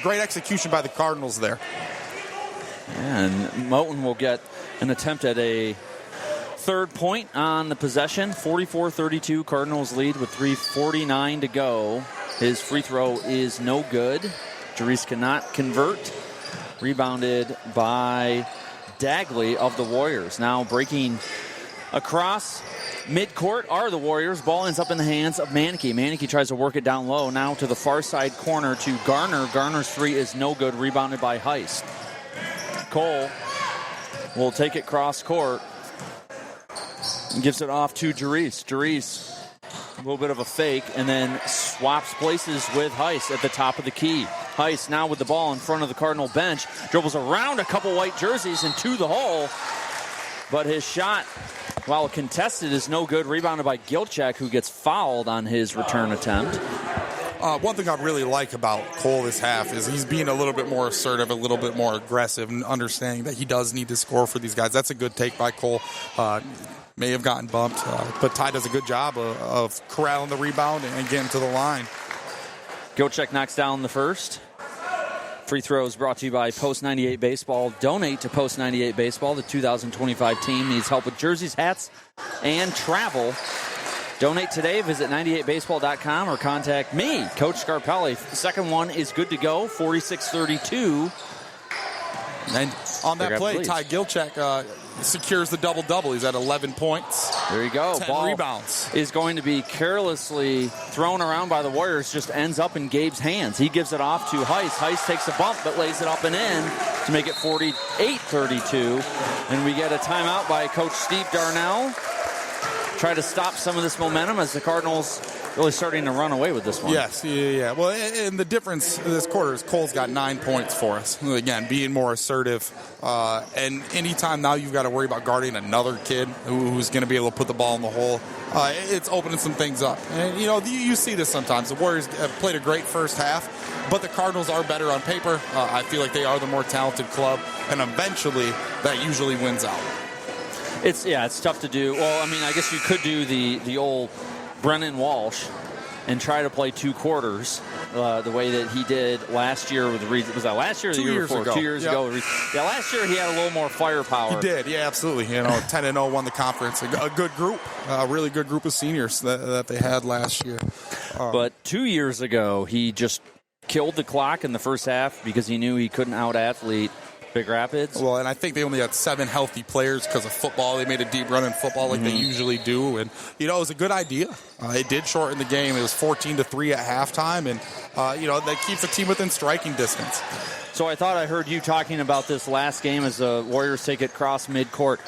D: Great execution by the Cardinals there.
C: And Moten will get an attempt at a third point on the possession. 44-32, Cardinals lead with 3:49 to go. His free throw is no good. Jerice cannot convert. Rebounded by Dagley of the Warriors. Now breaking across midcourt are the Warriors. Ball ends up in the hands of Manneke. Manneke tries to work it down low. Now to the far side corner to Garner. Garner's three is no good. Rebounded by Heist. Cole will take it cross court and gives it off to Jerice. Jerice, a little bit of a fake, and then swaps places with Heist at the top of the key. Heist now with the ball in front of the Cardinal bench. Dribbles around a couple white jerseys and to the hole. But his shot, while contested, is no good. Rebounded by Gilchek, who gets fouled on his return attempt.
D: One thing I really like about Cole this half is he's being a little bit more assertive, a little bit more aggressive, and understanding that he does need to score for these guys. That's a good take by Cole. May have gotten bumped, but Ty does a good job of corralling the rebound and getting to the line.
C: Gilchek knocks down the first. Free throws brought to you by Post 98 Baseball. Donate to Post 98 Baseball. The 2025 team needs help with jerseys, hats, and travel. Donate today. Visit 98baseball.com or contact me, Coach Scarpelli. The second one is good to go, 46-32.
D: And on that play, Ty Gilchek secures the double-double. He's at 11 points.
C: There you go.
D: 10
C: Ball
D: rebounds.
C: Is going to be carelessly thrown around by the Warriors. Just ends up in Gabe's hands. He gives it off to Heist. Heist takes a bump but lays it up and in to make it 48-32. And we get a timeout by Coach Steve Darnell. Try to stop some of this momentum as the Cardinals really starting to run away with this one.
D: Yes, yeah. Well, and the difference this quarter is Cole's got 9 points for us. Again, being more assertive. And anytime now you've got to worry about guarding another kid who's going to be able to put the ball in the hole, it's opening some things up. And, you see this sometimes. The Warriors have played a great first half, but the Cardinals are better on paper. I feel like they are the more talented club, and eventually that usually wins out.
C: It's tough to do. Well, I mean, I guess you could do the old Brennan Walsh and try to play 2 quarters the way that he did last year. Was that last year or the year before? 2 years ago. Yeah, last year he had a little more firepower.
D: He did, yeah, absolutely. 10-0 won the conference. A good group, a really good group of seniors that they had last year.
C: But 2 years ago, he just killed the clock in the first half because he knew he couldn't out-athlete Big Rapids.
D: Well, and I think they only had 7 healthy players because of football. They made a deep run in football like they usually do. And, it was a good idea. It did shorten the game. It was 14-3 at halftime. And, that keeps the team within striking distance.
C: So I thought I heard you talking about this last game as the Warriors take it cross midcourt.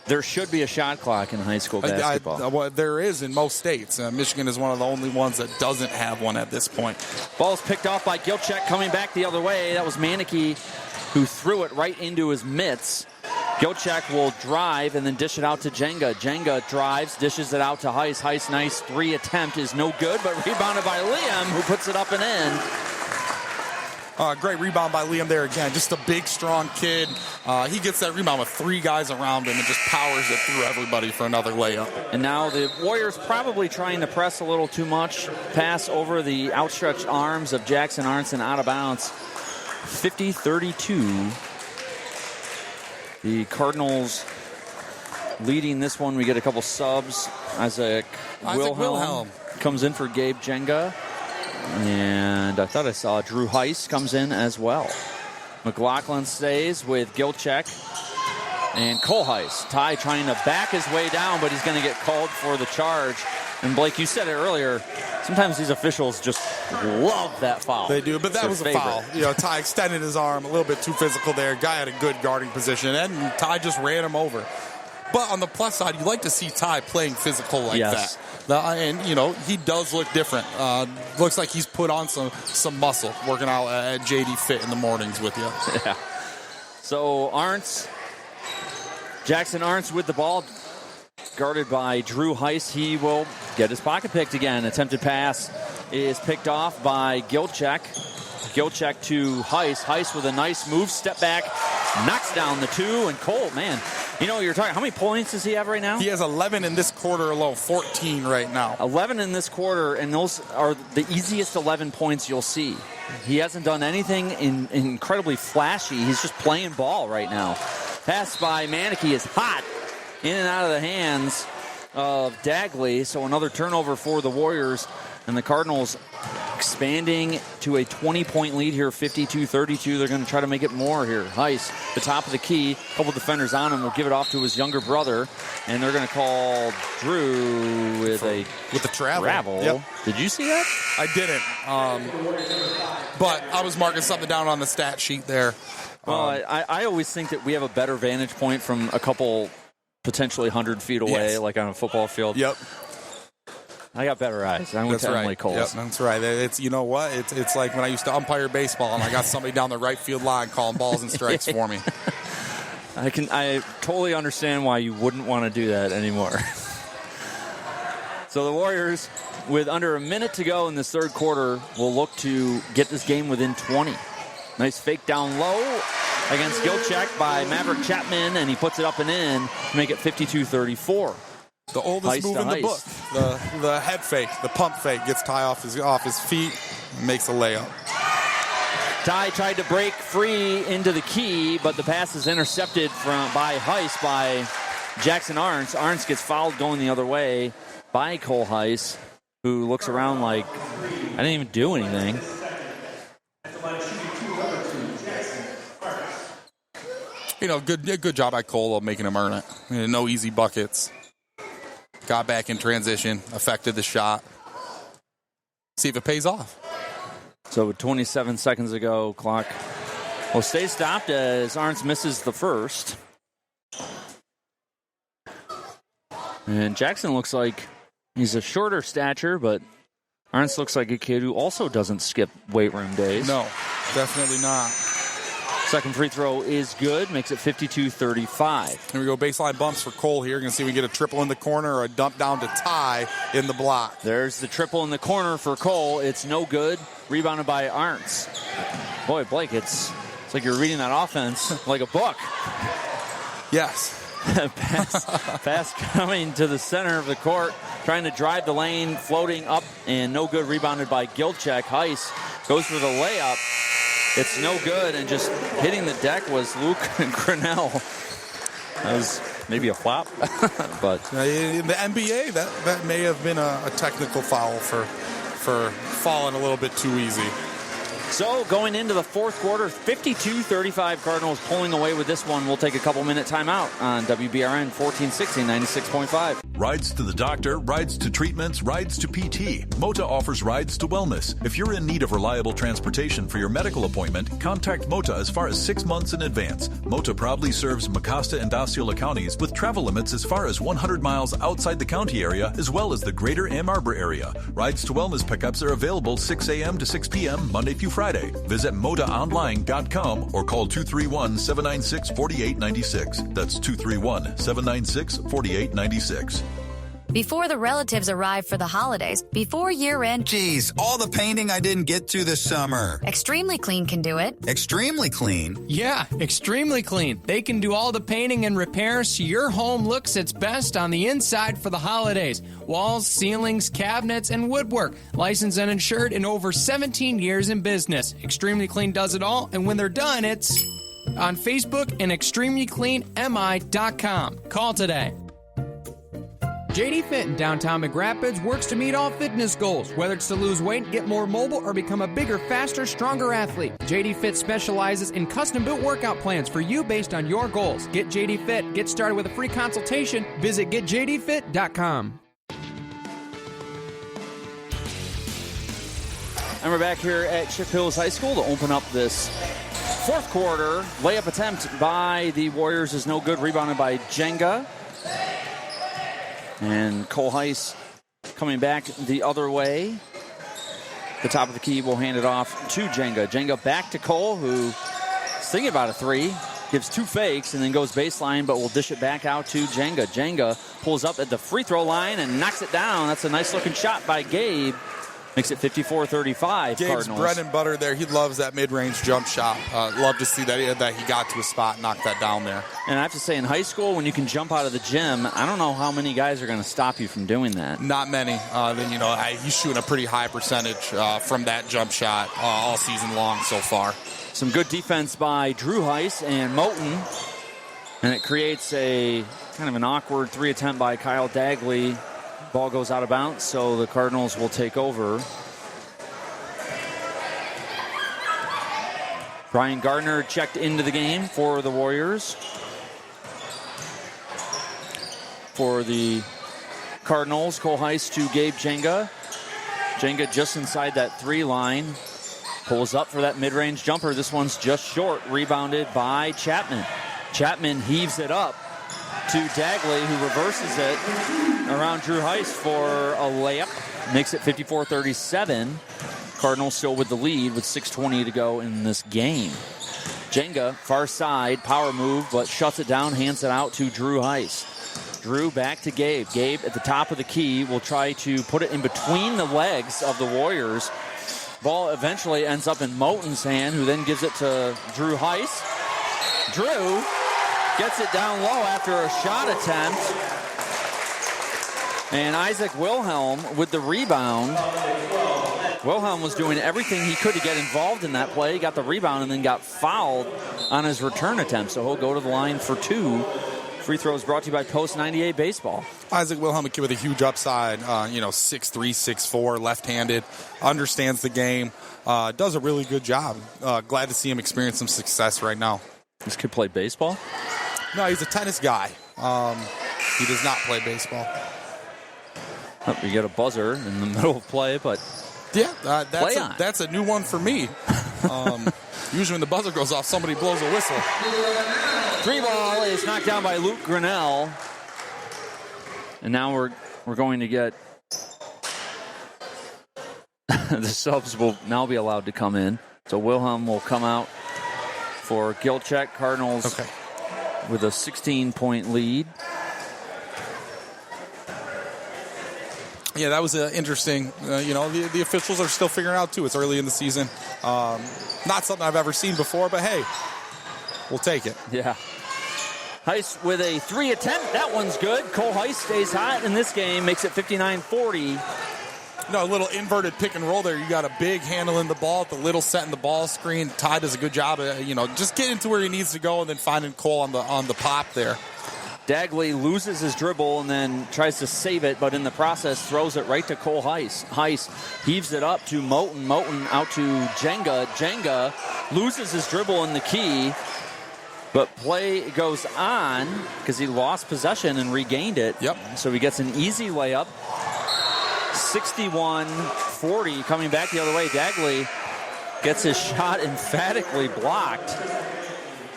C: There should be a shot clock in high school basketball.
D: Well, there is in most states. Michigan is one of the only ones that doesn't have one at this point.
C: Ball's picked off by Gilchek coming back the other way. That was Manneke, who threw it right into his mitts. Gilchek will drive and then dish it out to Jenga. Jenga drives, dishes it out to Heist. Heist, nice 3 attempt is no good, but rebounded by Liam, who puts it up and in.
D: Great rebound by Liam there again. Just a big, strong kid. He gets that rebound with 3 guys around him and just powers it through everybody for another layup.
C: And now the Warriors probably trying to press a little too much. Pass over the outstretched arms of Jackson Arnson out of bounds. 50-32. The Cardinals leading this one. We get a couple subs. Isaac Wilhelm comes in for Gabe Jenga. And I thought I saw Drew Heist comes in as well. McLaughlin stays with Gilchek and Cole Heist. Ty trying to back his way down, but he's going to get called for the charge. And Blake, you said it earlier, sometimes these officials just love that foul.
D: They do, but that was a foul. Ty extended his arm, a little bit too physical there. Guy had a good guarding position, and Ty just ran him over. But on the plus side, you like to see Ty playing physical like
C: yes.
D: that. And, he does look different. Looks like he's put on some muscle working out at JD Fit in the mornings with you.
C: Yeah. So Jackson Arntz with the ball, guarded by Drew Heiss. He will get his pocket picked again. Attempted pass is picked off by Gilchek. Gilchek to Heiss. Heiss with a nice move, step back, knocks down the two, and Cole, man. You're talking, how many points does he have right now?
D: He has 11 in this quarter alone, 14 right now.
C: 11 in this quarter, and those are the easiest 11 points you'll see. He hasn't done anything incredibly flashy. He's just playing ball right now. Pass by Manicky is hot, in and out of the hands of Dagley, so another turnover for the Warriors, and the Cardinals expanding to a 20-point lead here, 52-32. They're going to try to make it more here. Heiss, the top of the key, a couple defenders on him, will give it off to his younger brother, and they're going to call Drew with
D: the travel.
C: Yep. Did you see that?
D: I didn't, but I was marking something down on the stat sheet there.
C: Well, I always think that we have a better vantage point from a couple potentially 100 feet away, like on a football field.
D: Yep.
C: I got better eyes. I went to Emily Coles.
D: Yep, that's right. It's It's like when I used to umpire baseball and I got somebody down the right field line calling balls and strikes for me.
C: I totally understand why you wouldn't want to do that anymore. So the Warriors, with under a minute to go in this third quarter, will look to get this game within 20. Nice fake down low against Gilchek by Maverick Chapman, and he puts it up and in to make it 52-34.
D: The oldest move in the book, the head fake, the pump fake, gets Ty off his feet, and makes a layup.
C: Ty tried to break free into the key, but the pass is intercepted by Heiss by Jackson Arntz. Arntz gets fouled going the other way by Cole Heiss, who looks around like, I didn't even do anything.
D: Good job by Cole of making him earn it. No easy buckets. Got back in transition, affected the shot. See if it pays off.
C: So with 27 seconds ago, clock will stay stopped as Arntz misses the first. And Jackson looks like he's a shorter stature, but Arntz looks like a kid who also doesn't skip weight room days.
D: No, definitely not.
C: Second free throw is good, makes it 52-35.
D: Here we go, baseline bumps for Cole here. You're going to see we get a triple in the corner or a dump down to Ty in the block.
C: There's the triple in the corner for Cole. It's no good. Rebounded by Arntz. Boy, Blake, it's like you're reading that offense like a book.
D: Yes.
C: Pass coming to the center of the court, trying to drive the lane, floating up, and no good. Rebounded by Gilchek. Heiss goes for the layup. It's no good, and just hitting the deck was Luke Grinnell. That was maybe a flop, but
D: in the NBA, that may have been a technical foul for falling a little bit too easy.
C: So going into the fourth quarter, 52-35 Cardinals pulling away with this one. We'll take a couple-minute timeout on WBRN 1460, 96.5.
P: Rides to the doctor, rides to treatments, rides to PT. Mota offers rides to wellness. If you're in need of reliable transportation for your medical appointment, contact Mota as far as 6 months in advance. Mota proudly serves Mecosta and Osceola counties with travel limits as far as 100 miles outside the county area, as well as the greater Ann Arbor area. Rides to wellness pickups are available 6 a.m. to 6 p.m. Monday through Friday. Visit MotaOnline.com or call 231-796-4896. That's 231-796-4896.
L: Before the relatives arrive for the holidays, before year-end...
K: Geez, all the painting I didn't get to this summer.
L: Extremely Clean can do it.
K: Extremely Clean?
Q: Yeah, Extremely Clean. They can do all the painting and repairs so your home looks its best on the inside for the holidays. Walls, ceilings, cabinets, and woodwork. Licensed and insured in over 17 years in business. Extremely Clean does it all, and when they're done, it's on Facebook and extremelycleanmi.com. Call today. JD Fit in downtown McRapids works to meet all fitness goals, whether it's to lose weight, get more mobile, or become a bigger, faster, stronger athlete. JD Fit specializes in custom-built workout plans for you based on your goals. Get JD Fit. Get started with a free consultation. Visit getjdfit.com.
C: And we're back here at Chippewa Hills High School to open up this fourth quarter. Layup attempt by the Warriors is no good. Rebounded by Jenga. And Cole Heiss coming back the other way. The top of the key will hand it off to Jenga. Jenga back to Cole, who's thinking about a three. Gives two fakes and then goes baseline, but will dish it back out to Jenga. Jenga pulls up at the free throw line and knocks it down. That's a nice looking shot by Gabe. Makes it 54-35.
D: Gabe's
C: Cardinals.
D: bread and butter there. He loves that mid-range jump shot. Love to see that he got to a spot and knocked that down there.
C: And I have to say, in high school, when you can jump out of the gym, I don't know how many guys are going to stop you from doing that.
D: Not many. He's shooting a pretty high percentage from that jump shot all season long so far.
C: Some good defense by Drew Heiss and Moten. And it creates a kind of an awkward three attempt by Kyle Dagley. Ball goes out of bounds, so the Cardinals will take over. Brian Gardner checked into the game for the Warriors. For the Cardinals, Cole Heiss to Gabe Jenga. Jenga just inside that three line. Pulls up for that mid-range jumper. This one's just short. Rebounded by Chapman. Chapman heaves it up to Dagley, who reverses it around Drew Heiss for a layup. Makes it 54-37. Cardinals still with the lead with 6:20 to go in this game. Jenga, far side, power move, but shuts it down, hands it out to Drew Heiss. Drew back to Gabe. Gabe at the top of the key will try to put it in between the legs of the Warriors. Ball eventually ends up in Moten's hand, who then gives it to Drew Heiss. Drew gets it down low after a shot attempt. And Isaac Wilhelm with the rebound. Wilhelm was doing everything he could to get involved in that play. He got the rebound and then got fouled on his return attempt. So he'll go to the line for two. Free throws brought to you by Post 98 Baseball.
D: Isaac Wilhelm, a kid with a huge upside, 6'3", 6'4", left-handed, understands the game, does a really good job. Glad to see him experience some success right now.
C: This kid play baseball?
D: No, he's a tennis guy. He does not play baseball.
C: Oh, you get a buzzer in the middle of play, but
D: yeah, that's a new one for me. Usually when the buzzer goes off, somebody blows a whistle.
C: Three ball is knocked down by Luke Grinnell. And now we're going to get the subs will now be allowed to come in. So Wilhelm will come out for Gilchek. Cardinals with a 16-point lead.
D: Yeah, that was interesting. The officials are still figuring out, too. It's early in the season. Not something I've ever seen before, but hey, we'll take it.
C: Yeah. Heiss with a three attempt. That one's good. Cole Heiss stays hot in this game, makes it 59-40.
D: A little inverted pick and roll there. You got a big handling the ball at the little set in the ball screen. Ty does a good job of, just getting to where he needs to go and then finding Cole on the pop there.
C: Dagley loses his dribble and then tries to save it, but in the process throws it right to Cole Heiss. Heiss heaves it up to Moten. Moten out to Jenga. Jenga loses his dribble in the key, but play goes on because he lost possession and regained it.
D: Yep.
C: So he gets an easy layup. 61-40 coming back the other way. Dagley gets his shot emphatically blocked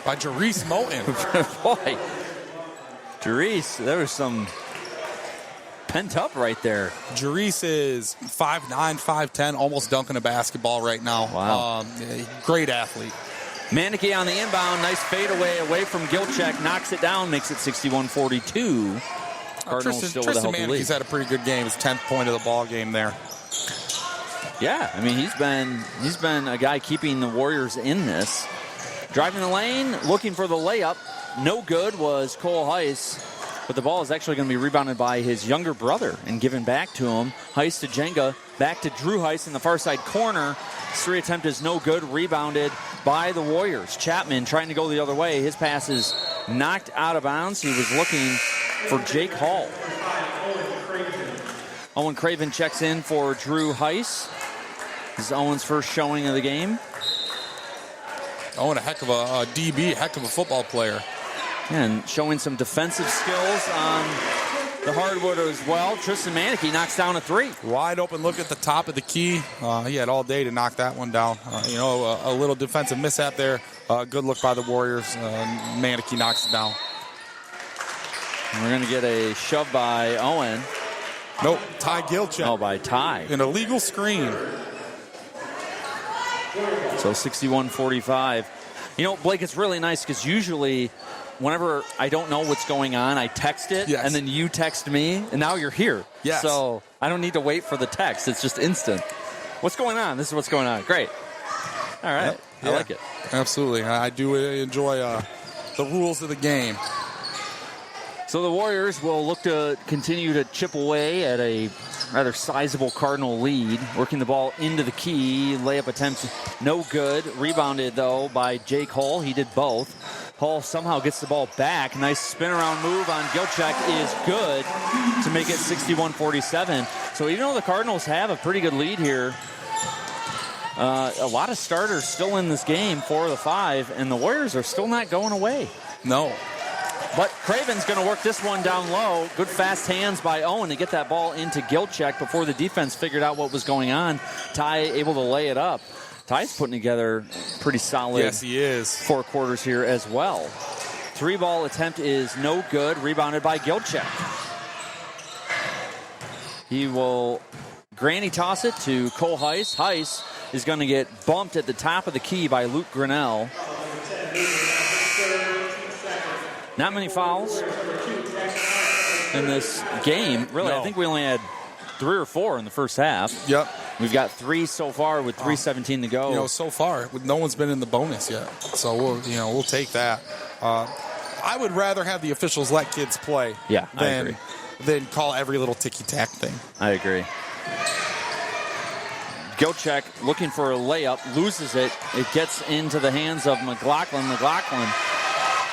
D: by Jerice Moten.
C: Boy. Jerice, there was some pent up right there.
D: Jerice is 5'9", 5'10", almost dunking a basketball right now.
C: Wow.
D: Great athlete.
C: Manicki on the inbound. Nice fadeaway away from Gilchek. Knocks it down, makes it 61-42. Cardinals still with a healthy lead.
D: He's had a pretty good game. His 10th point of the ball game there.
C: Yeah, I mean, he's been a guy keeping the Warriors in this. Driving the lane, looking for the layup. No good was Cole Heiss, but the ball is actually going to be rebounded by his younger brother and given back to him. Heiss to Jenga, back to Drew Heiss in the far side corner. His three attempt is no good, rebounded by the Warriors. Chapman trying to go the other way. His pass is knocked out of bounds. He was looking for Jake Hall. Owen Craven checks in for Drew Heiss. This is Owen's first showing of the game.
D: Owen, a heck of a DB, heck of a football player.
C: And showing some defensive skills on the hardwood as well. Tristan Manicki knocks down a three.
D: Wide open look at the top of the key. He had all day to knock that one down. A little defensive mishap there. Good look by the Warriors. Manicki knocks it down.
C: We're going to get a shove by Owen.
D: Nope, Ty Gilcheck.
C: Oh, by Ty.
D: An illegal screen.
C: So 61-45. You know, Blake, it's really nice because usually whenever I don't know what's going on, I text it, and then you text me, and now you're here.
D: Yes.
C: So I don't need to wait for the text. It's just instant. What's going on? This is what's going on. Great. All right.
D: Yep.
C: I like it.
D: Absolutely. I do enjoy the rules of the game.
C: So the Warriors will look to continue to chip away at a rather sizable Cardinal lead, working the ball into the key. Layup attempt, no good. Rebounded, though, by Jake Hull. He did both. Hull somehow gets the ball back. Nice spin-around move on Gilcheck is good to make it 61-47. So even though the Cardinals have a pretty good lead here, a lot of starters still in this game, 4 of the 5, and the Warriors are still not going away.
D: No.
C: But Craven's going to work this one down low. Good fast hands by Owen to get that ball into Gilcheck before the defense figured out what was going on. Ty able to lay it up. Ty's putting together pretty solid.
D: Yes, he is.
C: 4 quarters here as well. 3-ball attempt is no good. Rebounded by Gilcheck. He will granny toss it to Cole Heiss. Heiss is going to get bumped at the top of the key by Luke Grinnell. Not many fouls in this game. Really, no. I think we only had 3 or 4 in the first half.
D: Yep.
C: We've got 3 so far with 3:17 to go.
D: You know, so far, no one's been in the bonus yet. So we'll take that. I would rather have the officials let kids play.
C: Yeah, I agree.
D: Than call every little ticky-tack thing.
C: I agree. Gilcheck looking for a layup, loses it. It gets into the hands of McLaughlin. McLaughlin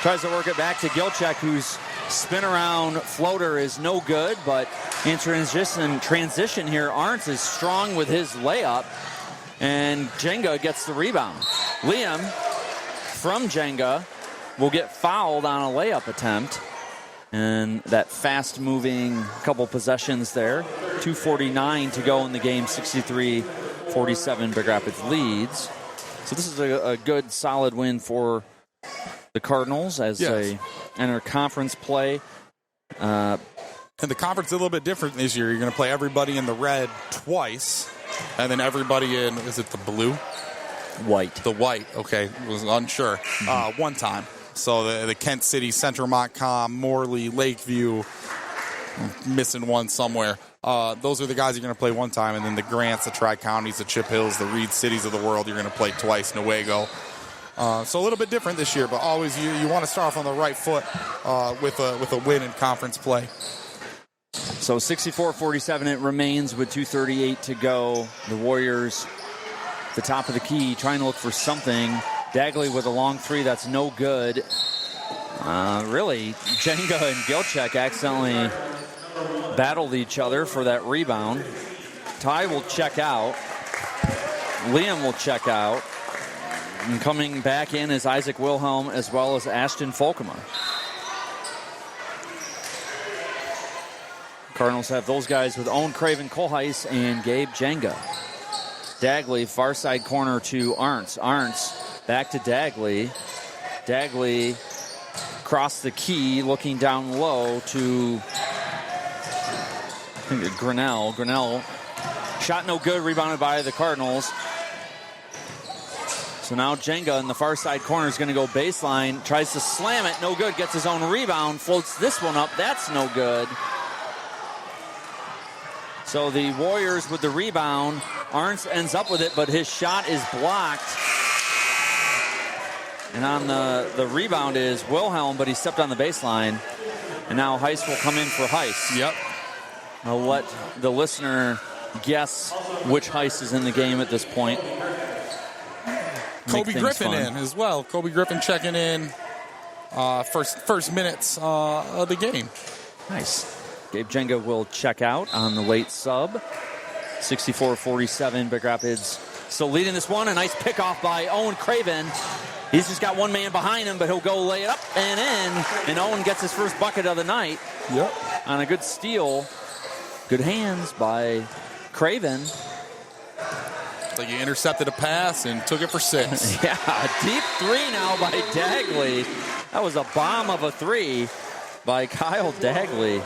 C: tries to work it back to Gilcheck, whose spin-around floater is no good, but in transition here, Arntz is strong with his layup, and Jenga gets the rebound. Liam from Jenga will get fouled on a layup attempt, and that fast-moving couple possessions there. 2:49 to go in the game, 63-47, Big Rapids leads. So this is a good, solid win for the Cardinals as they enter conference play.
D: And the conference is a little bit different this year. You're going to play everybody in the red twice, and then everybody in, is it the blue?
C: White.
D: The white, okay. Was unsure. One time. So the Kent City, Central Montcalm, Morley, Lakeview, missing one somewhere. Those are the guys you're going to play one time, and then the Grants, the Tri-Counties, the Chip Hills, the Reed Cities of the world, you're going to play twice, Newaygo. So a little bit different this year, but always you want to start off on the right foot with a win in conference play.
C: So 64-47 it remains with 2:38 to go. The Warriors, the top of the key, trying to look for something. Dagley with a long 3, that's no good. Really, Jenga and Gilcheck accidentally battled each other for that rebound. Ty will check out. Liam will check out. And coming back in is Isaac Wilhelm as well as Ashton Folkema. Cardinals have those guys with Owen Craven, Cole Heiss, and Gabe Jenga. Dagley, far side corner to Arntz. Arntz back to Dagley. Dagley across the key, looking down low to Grinnell. Grinnell, shot no good, rebounded by the Cardinals. So now Jenga in the far side corner is going to go baseline, tries to slam it, no good, gets his own rebound, floats this one up, that's no good. So the Warriors with the rebound. Arntz ends up with it, but his shot is blocked. And on the rebound is Wilhelm, but he stepped on the baseline. And now Heiss will come in for Heiss.
D: Yep.
C: I'll let the listener guess which Heiss is in the game at this point.
D: Kobe Griffin in as well. Kobe Griffin checking in first minutes of the game.
C: Nice. Gabe Jenga will check out on the late sub. 64-47, Big Rapids still leading this one. A nice pickoff by Owen Craven. He's just got one man behind him, but he'll go lay it up and in. And Owen gets his first bucket of the night.
D: Yep.
C: On a good steal. Good hands by Craven.
D: Like he intercepted a pass and took it for 6.
C: Yeah, a deep 3 now by Dagley. That was a bomb of a 3. by Kyle Dagley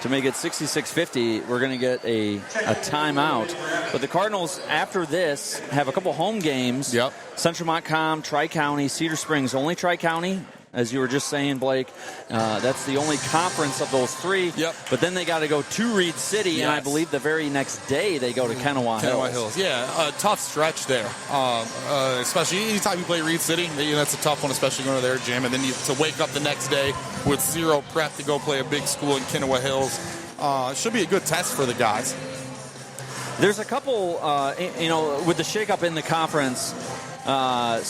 C: to make it 66-50. We're going to get a timeout. But the Cardinals, after this, have a couple home games.
D: Yep.
C: Central Montcalm, Tri-County, Cedar Springs, only Tri-County. As you were just saying, Blake, that's the only conference of those three.
D: Yep.
C: But then they got to go to Reed City, and I believe the very next day they go to Kennewaw Hills.
D: Yeah, a tough stretch there. Especially anytime you play Reed City, that's a tough one, especially going to their gym. And then to wake up the next day with zero prep to go play a big school in Kennewaw Hills. Should be a good test for the guys.
C: There's a couple, with the shakeup in the conference, to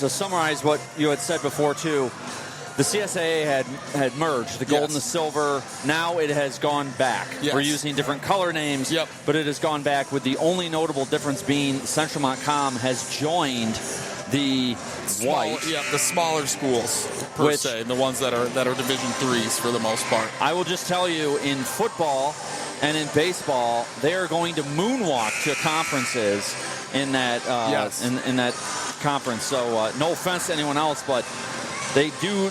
C: summarize what you had said before, too, the CSAA had merged, the gold and the silver. Now it has gone back.
D: Yes.
C: We're using different color names, but it has gone back, with the only notable difference being Central Montcalm has joined the
D: the smaller schools, per se, the ones that are Division IIIs for the most part.
C: I will just tell you, in football and in baseball, they are going to moonwalk to conferences in that in that conference. So no offense to anyone else, but they do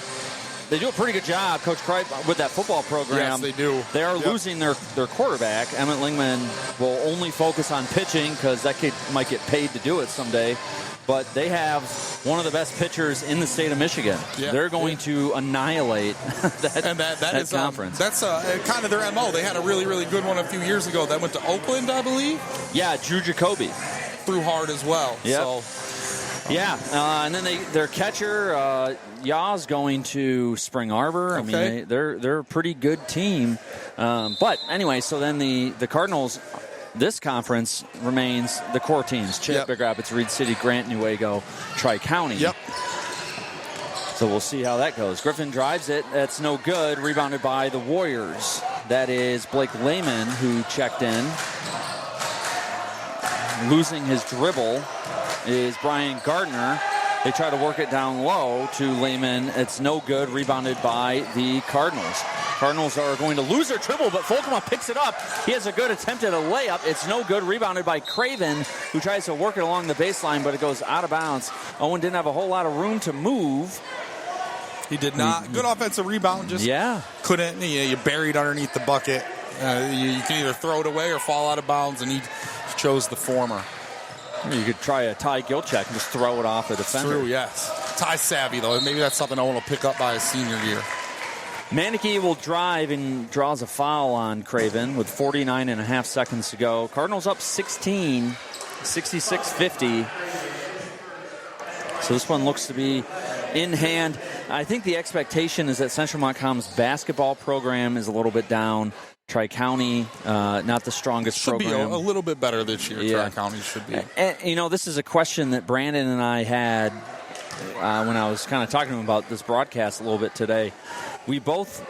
C: a pretty good job, Coach Kripe, with that football program.
D: Yes, they do.
C: They are losing their quarterback. Emmett Lingman will only focus on pitching because that kid might get paid to do it someday. But they have one of the best pitchers in the state of Michigan. Yeah. They're going to annihilate that conference.
D: That's kind of their MO. They had a really, really good one a few years ago that went to Oakland, I believe.
C: Yeah, Drew Jacoby.
D: Threw hard as well.
C: Yep. So. And then their catcher, Yaw's going to Spring Arbor.
D: Okay.
C: I mean, they're a pretty good team. But anyway, so then the Cardinals, this conference remains the core teams: Chip, Big Rapids, Reed City, Grant, Newaygo, Tri-County.
D: Yep.
C: So we'll see how that goes. Griffin drives it. That's no good. Rebounded by the Warriors. That is Blake Lehman, who checked in. Losing his dribble is Brian Gardner. They try to work it down low to Lehman. It's no good. Rebounded by the Cardinals. Cardinals are going to lose their dribble, but Folkema picks it up. He has a good attempt at a layup. It's no good. Rebounded by Craven, who tries to work it along the baseline, but it goes out of bounds. Owen didn't have a whole lot of room to move.
D: He did not. Good offensive rebound. Just couldn't. You buried underneath the bucket. You can either throw it away or fall out of bounds, and he chose the former.
C: You could try a Ty Gilcheck and just throw it off the defender.
D: True, yes. Ty savvy, though. Maybe that's something Owen will pick up by his senior year.
C: Manicky will drive and draws a foul on Craven with 49.5 seconds to go. Cardinals up 16, 66-50. So this one looks to be in hand. I think the expectation is that Central Montcalm's basketball program is a little bit down. Tri-County, not the strongest program.
D: Should be a little bit better this year. Yeah. Tri-County should be.
C: And, this is a question that Brandon and I had when I was kind of talking to him about this broadcast a little bit today. We both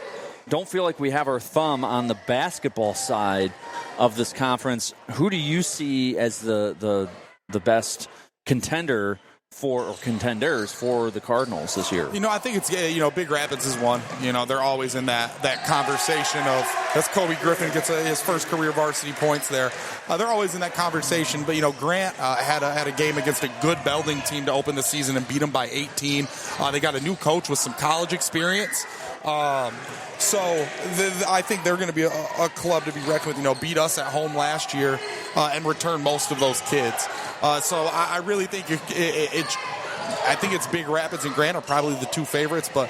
C: don't feel like we have our thumb on the basketball side of this conference. Who do you see as the best contender or contenders for the Cardinals this year?
D: I think it's, Big Rapids is one. They're always in that conversation of, as Kobe Griffin gets his first career varsity points there. They're always in that conversation. But, Grant had a game against a good Belding team to open the season and beat them by 18. They got a new coach with some college experience. So I think they're going to be a club to be reckoned with. Beat us at home last year and return most of those kids. So I really think I think it's Big Rapids and Grant are probably the two favorites, but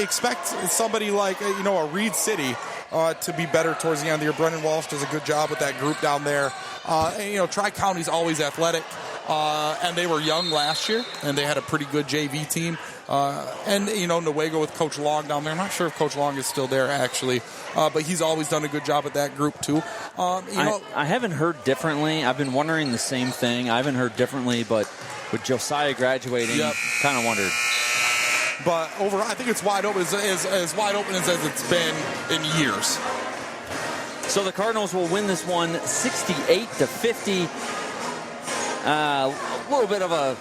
D: expect somebody like a Reed City to be better towards the end of the year. Brendan Walsh does a good job with that group down there. And, Tri-County's always athletic, and they were young last year, and they had a pretty good JV team. And Newaygo with Coach Long down there. I'm not sure if Coach Long is still there, actually, but he's always done a good job with that group, too.
C: I haven't heard differently. I've been wondering the same thing. I haven't heard differently, but with Josiah graduating, kind of wondered.
D: But overall, I think it's wide open, as wide open as it's been in years.
C: So the Cardinals will win this one 68-50. A little bit of a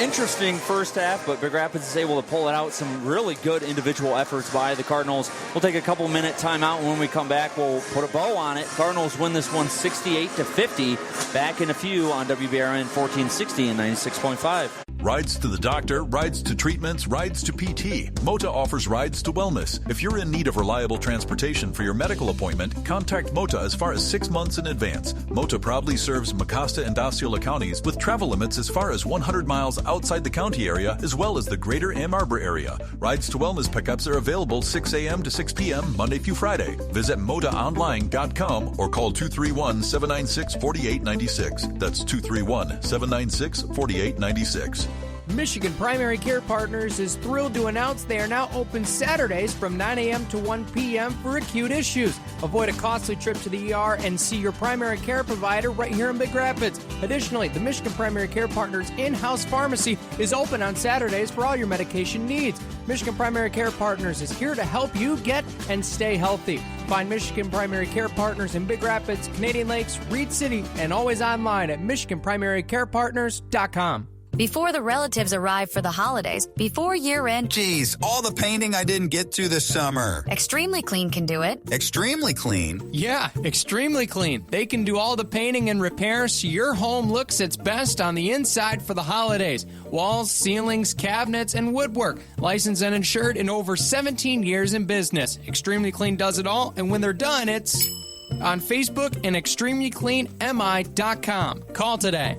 C: interesting first half, but Big Rapids is able to pull it out. Some really good individual efforts by the Cardinals. We'll take a couple-minute timeout, and when we come back, we'll put a bow on it. Cardinals win this one 68-50. Back in a few on WBRN 1460 and 96.5.
P: Rides to the doctor, rides to treatments, rides to PT. Mota offers rides to wellness. If you're in need of reliable transportation for your medical appointment, contact Mota as far as 6 months in advance. Mota proudly serves Mecosta and Osceola counties with travel limits as far as 100 miles outside the county area, as well as the greater Ann Arbor area. Rides to wellness pickups are available 6 a.m. to 6 p.m. Monday through Friday. Visit motaonline.com or call 231-796-4896. That's 231-796-4896.
Q: Michigan Primary Care Partners is thrilled to announce they are now open Saturdays from 9 a.m. to 1 p.m. for acute issues. Avoid a costly trip to the ER and see your primary care provider right here in Big Rapids. Additionally, the Michigan Primary Care Partners in-house pharmacy is open on Saturdays for all your medication needs. Michigan Primary Care Partners is here to help you get and stay healthy. Find Michigan Primary Care Partners in Big Rapids, Canadian Lakes, Reed City, and always online at MichiganPrimaryCarePartners.com.
L: Before the relatives arrive for the holidays, before year-end...
K: Geez, all the painting I didn't get to this summer.
L: Extremely Clean can do it.
K: Extremely Clean?
Q: Yeah, Extremely Clean. They can do all the painting and repairs so your home looks its best on the inside for the holidays. Walls, ceilings, cabinets, and woodwork. Licensed and insured in over 17 years in business. Extremely Clean does it all, and when they're done, it's on Facebook and ExtremelyCleanMI.com. Call today.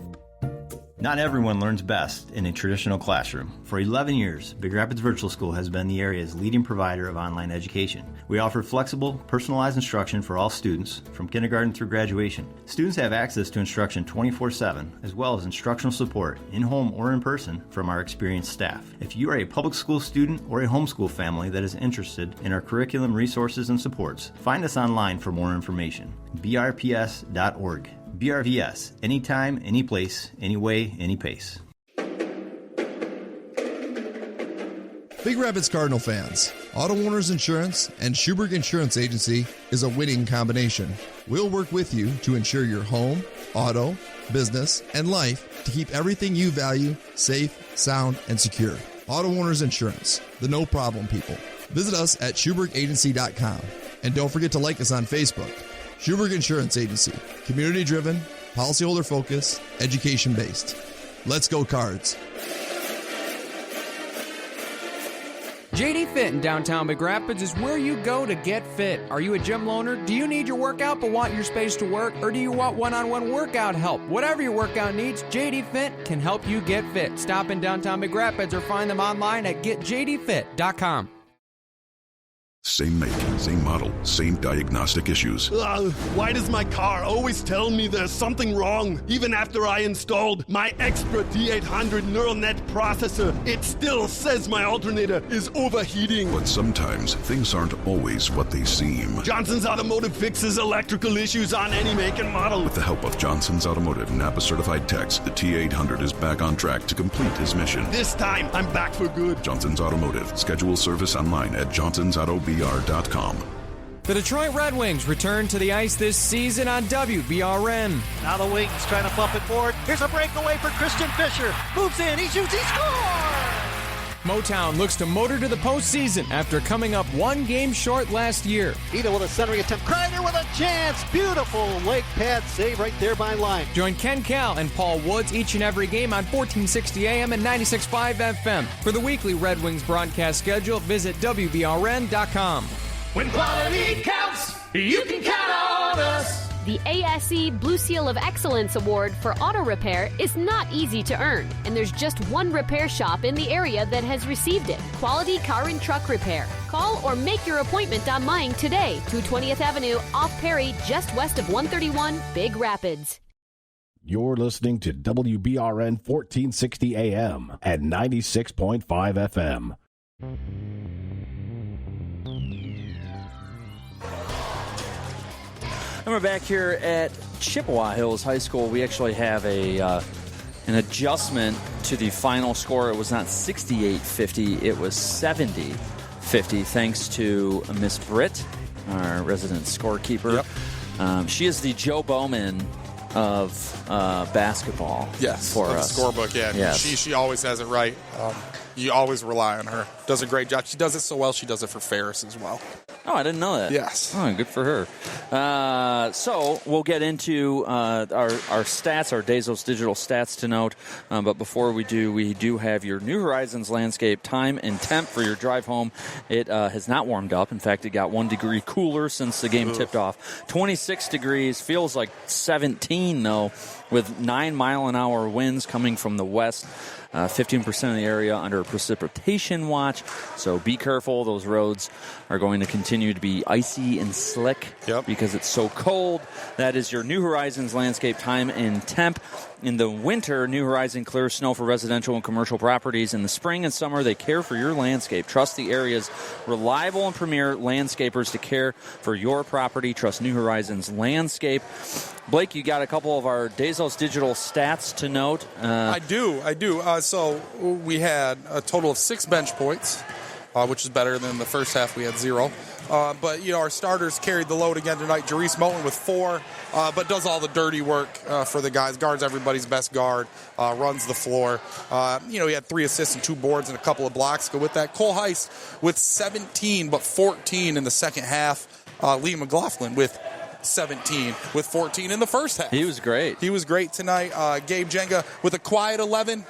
O: Not everyone learns best in a traditional classroom. For 11 years, Big Rapids Virtual School has been the area's leading provider of online education. We offer flexible, personalized instruction for all students, from kindergarten through graduation. Students have access to instruction 24/7, as well as instructional support, in-home or in person, from our experienced staff. If you are a public school student or a homeschool family that is interested in our curriculum, resources, and supports, find us online for more information. brps.org. BRVS. Anytime, any place, any way, any pace.
M: Big Rapids Cardinal fans, Auto Owners Insurance and Schuberg Insurance Agency is a winning combination. We'll work with you to insure your home, auto, business, and life to keep everything you value safe, sound, and secure. Auto Owners Insurance, the no problem people. Visit us at SchubergAgency.com. And don't forget to like us on Facebook. Schuberg Insurance Agency, community-driven, policyholder-focused, education-based. Let's go Cards.
Q: JD Fit in downtown Big Rapids is where you go to get fit. Are you a gym loaner? Do you need your workout but want your space to work? Or do you want one-on-one workout help? Whatever your workout needs, JD Fit can help you get fit. Stop in downtown Big Rapids or find them online at getjdfit.com.
I: Same make, same model, same diagnostic issues.
J: Why does my car always tell me there's something wrong? Even after I installed my extra D800 neural net processor, it still says my alternator is overheating.
I: But sometimes things aren't always what they seem.
J: Johnson's Automotive fixes electrical issues on any make and model.
I: With the help of Johnson's Automotive Napa-certified techs, the T800 is back on track to complete his mission.
J: This time, I'm back for good.
I: Johnson's Automotive. Schedule service online at johnsonsauto.com.
Q: The Detroit Red Wings return to the ice this season on WBRN.
F: Now the Wings trying to bump it forward. Here's a breakaway for Christian Fisher. Moves in, he shoots, he scores!
Q: Motown looks to motor to the postseason after coming up one game short last year.
F: Ida with a centering attempt. Kreider with a chance. Beautiful leg pad save right there by line.
Q: Join Ken Cal and Paul Woods each and every game on 1460 AM and 96.5 FM. For the weekly Red Wings broadcast schedule, visit WBRN.com.
G: When quality counts, you can count on us.
H: The ASE Blue Seal of Excellence Award for auto repair is not easy to earn, and there's just one repair shop in the area that has received it. Quality Car and Truck Repair. Call or make your appointment online today, 220th Avenue, off Perry, just west of 131, Big Rapids.
A: You're listening to WBRN 1460 AM at 96.5 FM.
C: And we're back here at Chippewa Hills High School. We actually have an adjustment to the final score. It was not 68-50, it was 70-50, thanks to Miss Britt, our resident scorekeeper. Yep. She is the Joe Bowman of basketball.
D: Yes,
C: for
D: us. The scorebook, yeah. Yes. She always has it right. You always rely on her. Does a great job. She does it so well, she does it for Ferris as well.
C: Oh, I didn't know that.
D: Yes.
C: Oh, good for her. So we'll get into our stats, our Dezos digital stats to note. But before we do have your New Horizons landscape time and temp for your drive home. It has not warmed up. In fact, it got 1 degree cooler since the game tipped off. 26 degrees, feels like 17, though, with 9-mile-an-hour winds coming from the west. 15% of the area under precipitation watch, so be careful. Those roads are going to continue to be icy and slick because it's so cold. That is your New Horizons landscape time and temp. In the winter, New Horizon clears snow for residential and commercial properties. In the spring and summer, they care for your landscape. Trust the area's reliable and premier landscapers to care for your property. Trust New Horizons Landscape. Blake, you got a couple of our Dezos digital stats to note.
D: I do. So we had a total of 6 bench points, which is better than the first half. We had 0. But, our starters carried the load again tonight. Jarice Moulton with 4, but does all the dirty work for the guys. Guards everybody's best guard, runs the floor. He had 3 assists and 2 boards and a couple of blocks. Go with that. Cole Heist with 17, but 14 in the second half. Lee McLaughlin with 17 with 14 in the first half.
C: He was great.
D: He was great tonight. Gabe Jenga with a quiet 11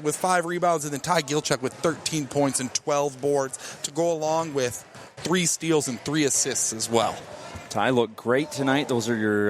D: with 5 rebounds, and then Ty Gilchuk with 13 points and 12 boards to go along with 3 steals and 3 assists as well.
C: Ty looked great tonight. Those are your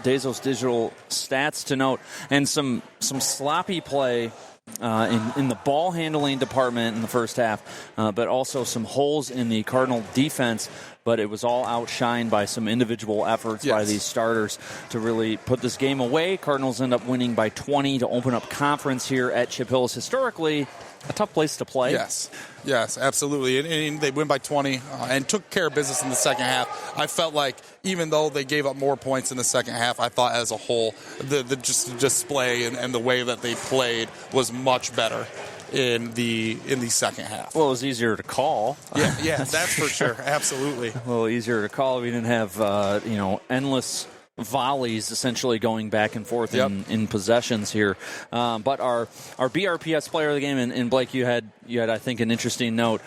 C: Dezos digital stats to note. And some sloppy play in the ball handling department in the first half, but also some holes in the Cardinal defense. But it was all outshined by some individual efforts by these starters to really put this game away. Cardinals end up winning by 20 to open up conference here at Chip Hills. Historically, a tough place to play.
D: Yes, absolutely. And they win by 20 and took care of business in the second half. I felt like even though they gave up more points in the second half, I thought as a whole the display and the way that they played was much better in the second half.
C: Well, it was easier to call.
D: Yeah, that's for sure. Absolutely.
C: A little easier to call. We didn't have endless volleys essentially going back and forth in possessions here. But our BRPS player of the game, and Blake, you had I think an interesting note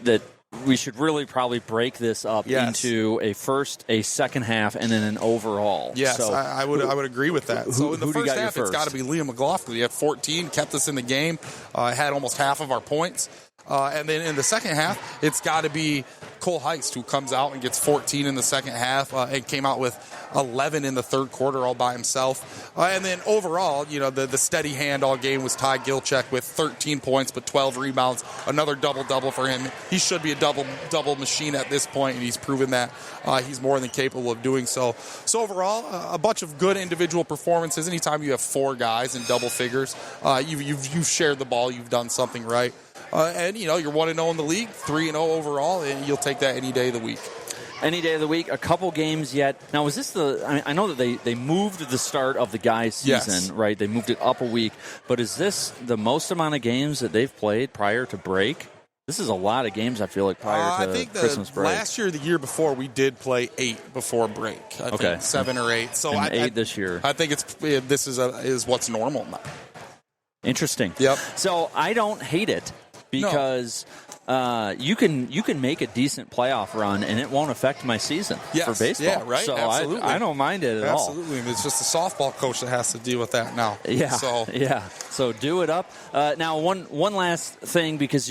C: that we should really probably break this up into a first, a second half, and then an overall.
D: Yes,
C: so,
D: I would agree with that. So in the first half, it's got to be Liam McLaughlin. He had 14, kept us in the game, had almost half of our points. And then in the second half, it's got to be Cole Heist, who comes out and gets 14 in the second half and came out with 11 in the third quarter all by himself. And then overall, the steady hand all game was Ty Gilchuk with 13 points but 12 rebounds, another double-double for him. He should be a double machine at this point, and he's proven that he's more than capable of doing so. So overall, a bunch of good individual performances. Anytime you have 4 guys in double figures, you've shared the ball, you've done something right. And, you're 1-0 in the league, 3-0 overall, and you'll take that any day of the week.
C: Any day of the week, a couple games yet. Now, is this I know that they moved the start of the guys' season, right? They moved it up a week. But is this the most amount of games that they've played prior to break? This is a lot of games, I feel like, prior to Christmas break.
D: Last year, the year before, we did play 8 before break. I think 7 or 8. So
C: and 8 this year.
D: I think this is what's normal now.
C: Interesting.
D: Yep.
C: So I don't hate it. Because you can make a decent playoff run and it won't affect my season for baseball.
D: Yeah, right.
C: So
D: absolutely.
C: I don't mind it at all.
D: Absolutely. It's just the softball coach that has to deal with that now.
C: Yeah. So do it up. Now one last thing, because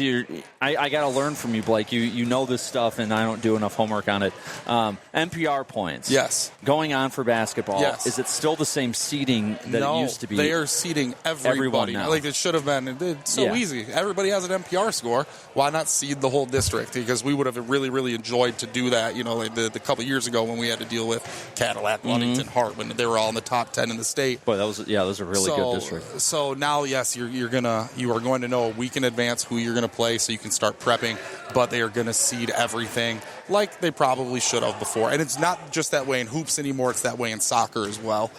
C: I got to learn from you, Blake. You know this stuff and I don't do enough homework on it. NPR points.
D: Yes.
C: Going on for basketball.
D: Yes.
C: Is it still the same seeding that it used to be?
D: They are seeding everybody.
C: Now.
D: Like it should have been. It's so easy. Everybody has an NPR score. Why not seed the whole district? Because we would have really, really enjoyed to do that, like the couple years ago when we had to deal with Cadillac, Ludington, Hart, when they were all in the top 10 in the state.
C: Boy, those are really good districts.
D: So now, yes, you are going to know a week in advance who you're going to play, so you can start prepping. But they are going to seed everything like they probably should have before. And it's not just that way in hoops anymore; it's that way in soccer as well.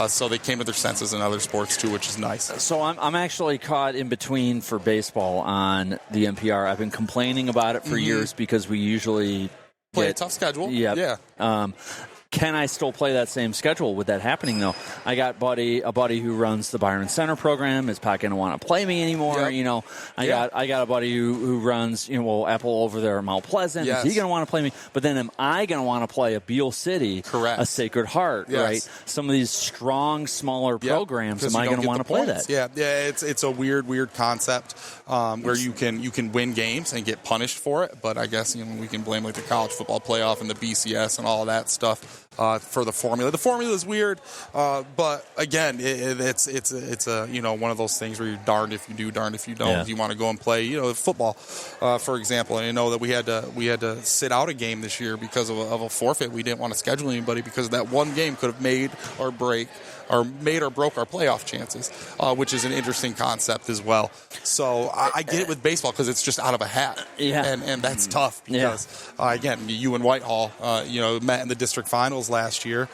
D: So they came to their senses in other sports too, which is nice.
C: So I'm actually caught in between for baseball on the NPR. I've been complaining about it for years because we usually
D: play a tough schedule.
C: Yeah. Can I still play that same schedule with that happening, though? I got a buddy who runs the Byron Center program. Is Pat going to want to play me anymore?
D: Yep.
C: I got a buddy who runs, Apple over there at Mount Pleasant.
D: Yes.
C: Is he going to want to play me? But then am I going to want to play a Beale City,
D: correct,
C: a Sacred Heart,
D: yes,
C: right? Some of these strong, smaller programs, am I going to want to play that?
D: Yeah, it's a weird concept where you can win games and get punished for it. But I guess we can blame like the college football playoff and the BCS and all of that stuff for the formula. The formula is weird, but again, it's one of those things where you're darned if you do, darned if you don't.
C: Yeah.
D: If you want to go and play, football, for example. And I know that we had to sit out a game this year because of a forfeit. We didn't want to schedule anybody because that one game could have made or broke our playoff chances, which is an interesting concept as well. So I get it with baseball because it's just out of a hat, and that's tough because again, you and Whitehall, met in the district finals last year.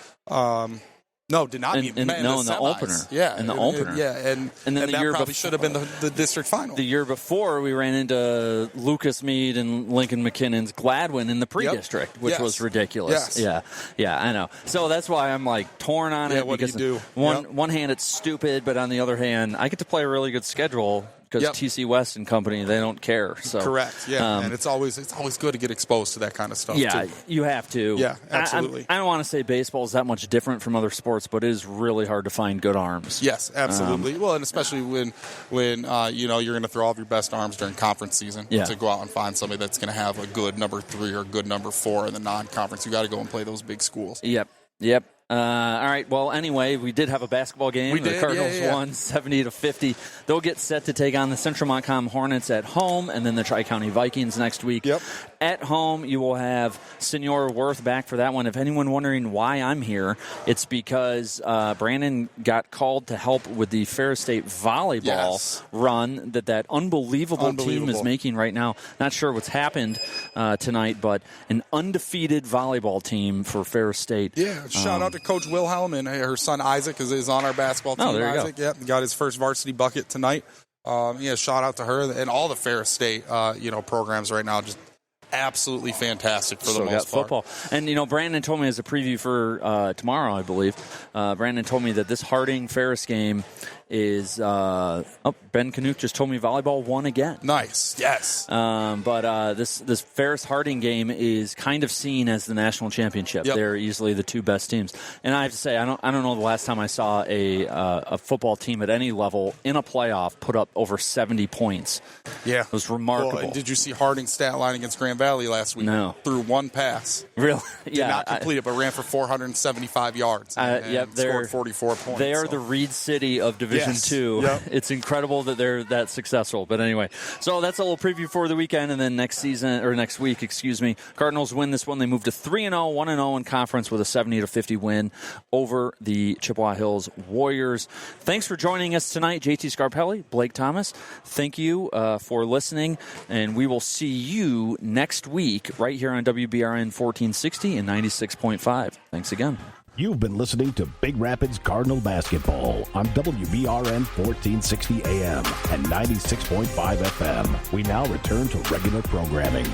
D: No, did not meet in the
C: opener.
D: Yeah,
C: in the opener.
D: And then
C: the
D: that
C: year
D: probably should have been the district final.
C: The year before, we ran into Lucas Meade and Lincoln McKinnon's Gladwin in the pre-district, which was ridiculous.
D: Yes.
C: Yeah, I know. So that's why I'm like torn on it.
D: What
C: because
D: do you do?
C: One hand, it's stupid, but on the other hand, I get to play a really good schedule. Because TC West and company, they don't care. So
D: correct, and it's always good to get exposed to that kind of stuff.
C: Yeah,
D: too.
C: You have to.
D: Yeah, absolutely.
C: I don't want to say baseball is that much different from other sports, but it is really hard to find good arms.
D: Yes, absolutely. Well, and especially when you're going to throw all of your best arms during conference season to go out and find somebody that's going to have a good number 3 or a good number 4 in the non-conference. You got to go and play those big schools.
C: Yep. All right. Well, anyway, we did have a basketball game. The Cardinals won 70-50. They'll get set to take on the Central Montcalm Hornets at home, and then the Tri-County Vikings next week.
D: Yep.
C: At home, you will have Senor Worth back for that one. If anyone wondering why I'm here, it's because Brandon got called to help with the Ferris State volleyball run that unbelievable team is making right now. Not sure what's happened tonight, but an undefeated volleyball team for Ferris State.
D: Yeah, shout out to Coach Wilhelm, and her son Isaac is on our basketball team.
C: Oh, there you
D: Isaac,
C: go.
D: Got his first varsity bucket tonight. Shout out to her and all the Ferris State programs right now. Just absolutely fantastic for the most part.
C: Football. And, Brandon told me as a preview for tomorrow, I believe, Brandon told me that this Harding-Ferris game is Ben Canuck just told me volleyball won again.
D: Nice, yes.
C: But this Ferris-Harding game is kind of seen as the national championship.
D: Yep.
C: They're easily the two best teams. And I have to say, I don't know the last time I saw a football team at any level in a playoff put up over 70 points.
D: Yeah.
C: It was remarkable.
D: Well, and did you see Harding's stat line against Grand Valley last week?
C: No.
D: Through one pass.
C: Really?
D: Did not complete it, but ran for 475 yards and scored 44 points.
C: They are the Reed City of Division II.
D: Yep.
C: It's incredible that they're that successful. But anyway, so that's a little preview for the weekend, and then next week, Cardinals win this one. They move to 3-0, 1-0 in conference with a 70-50 win over the Chippewa Hills Warriors. Thanks for joining us tonight, JT Scarpelli, Blake Thomas. Thank you for listening, and we will see you next week right here on WBRN 1460 and 96.5. Thanks again.
A: You've been listening to Big Rapids Cardinal Basketball on WBRN 1460 AM and 96.5 FM. We now return to regular programming.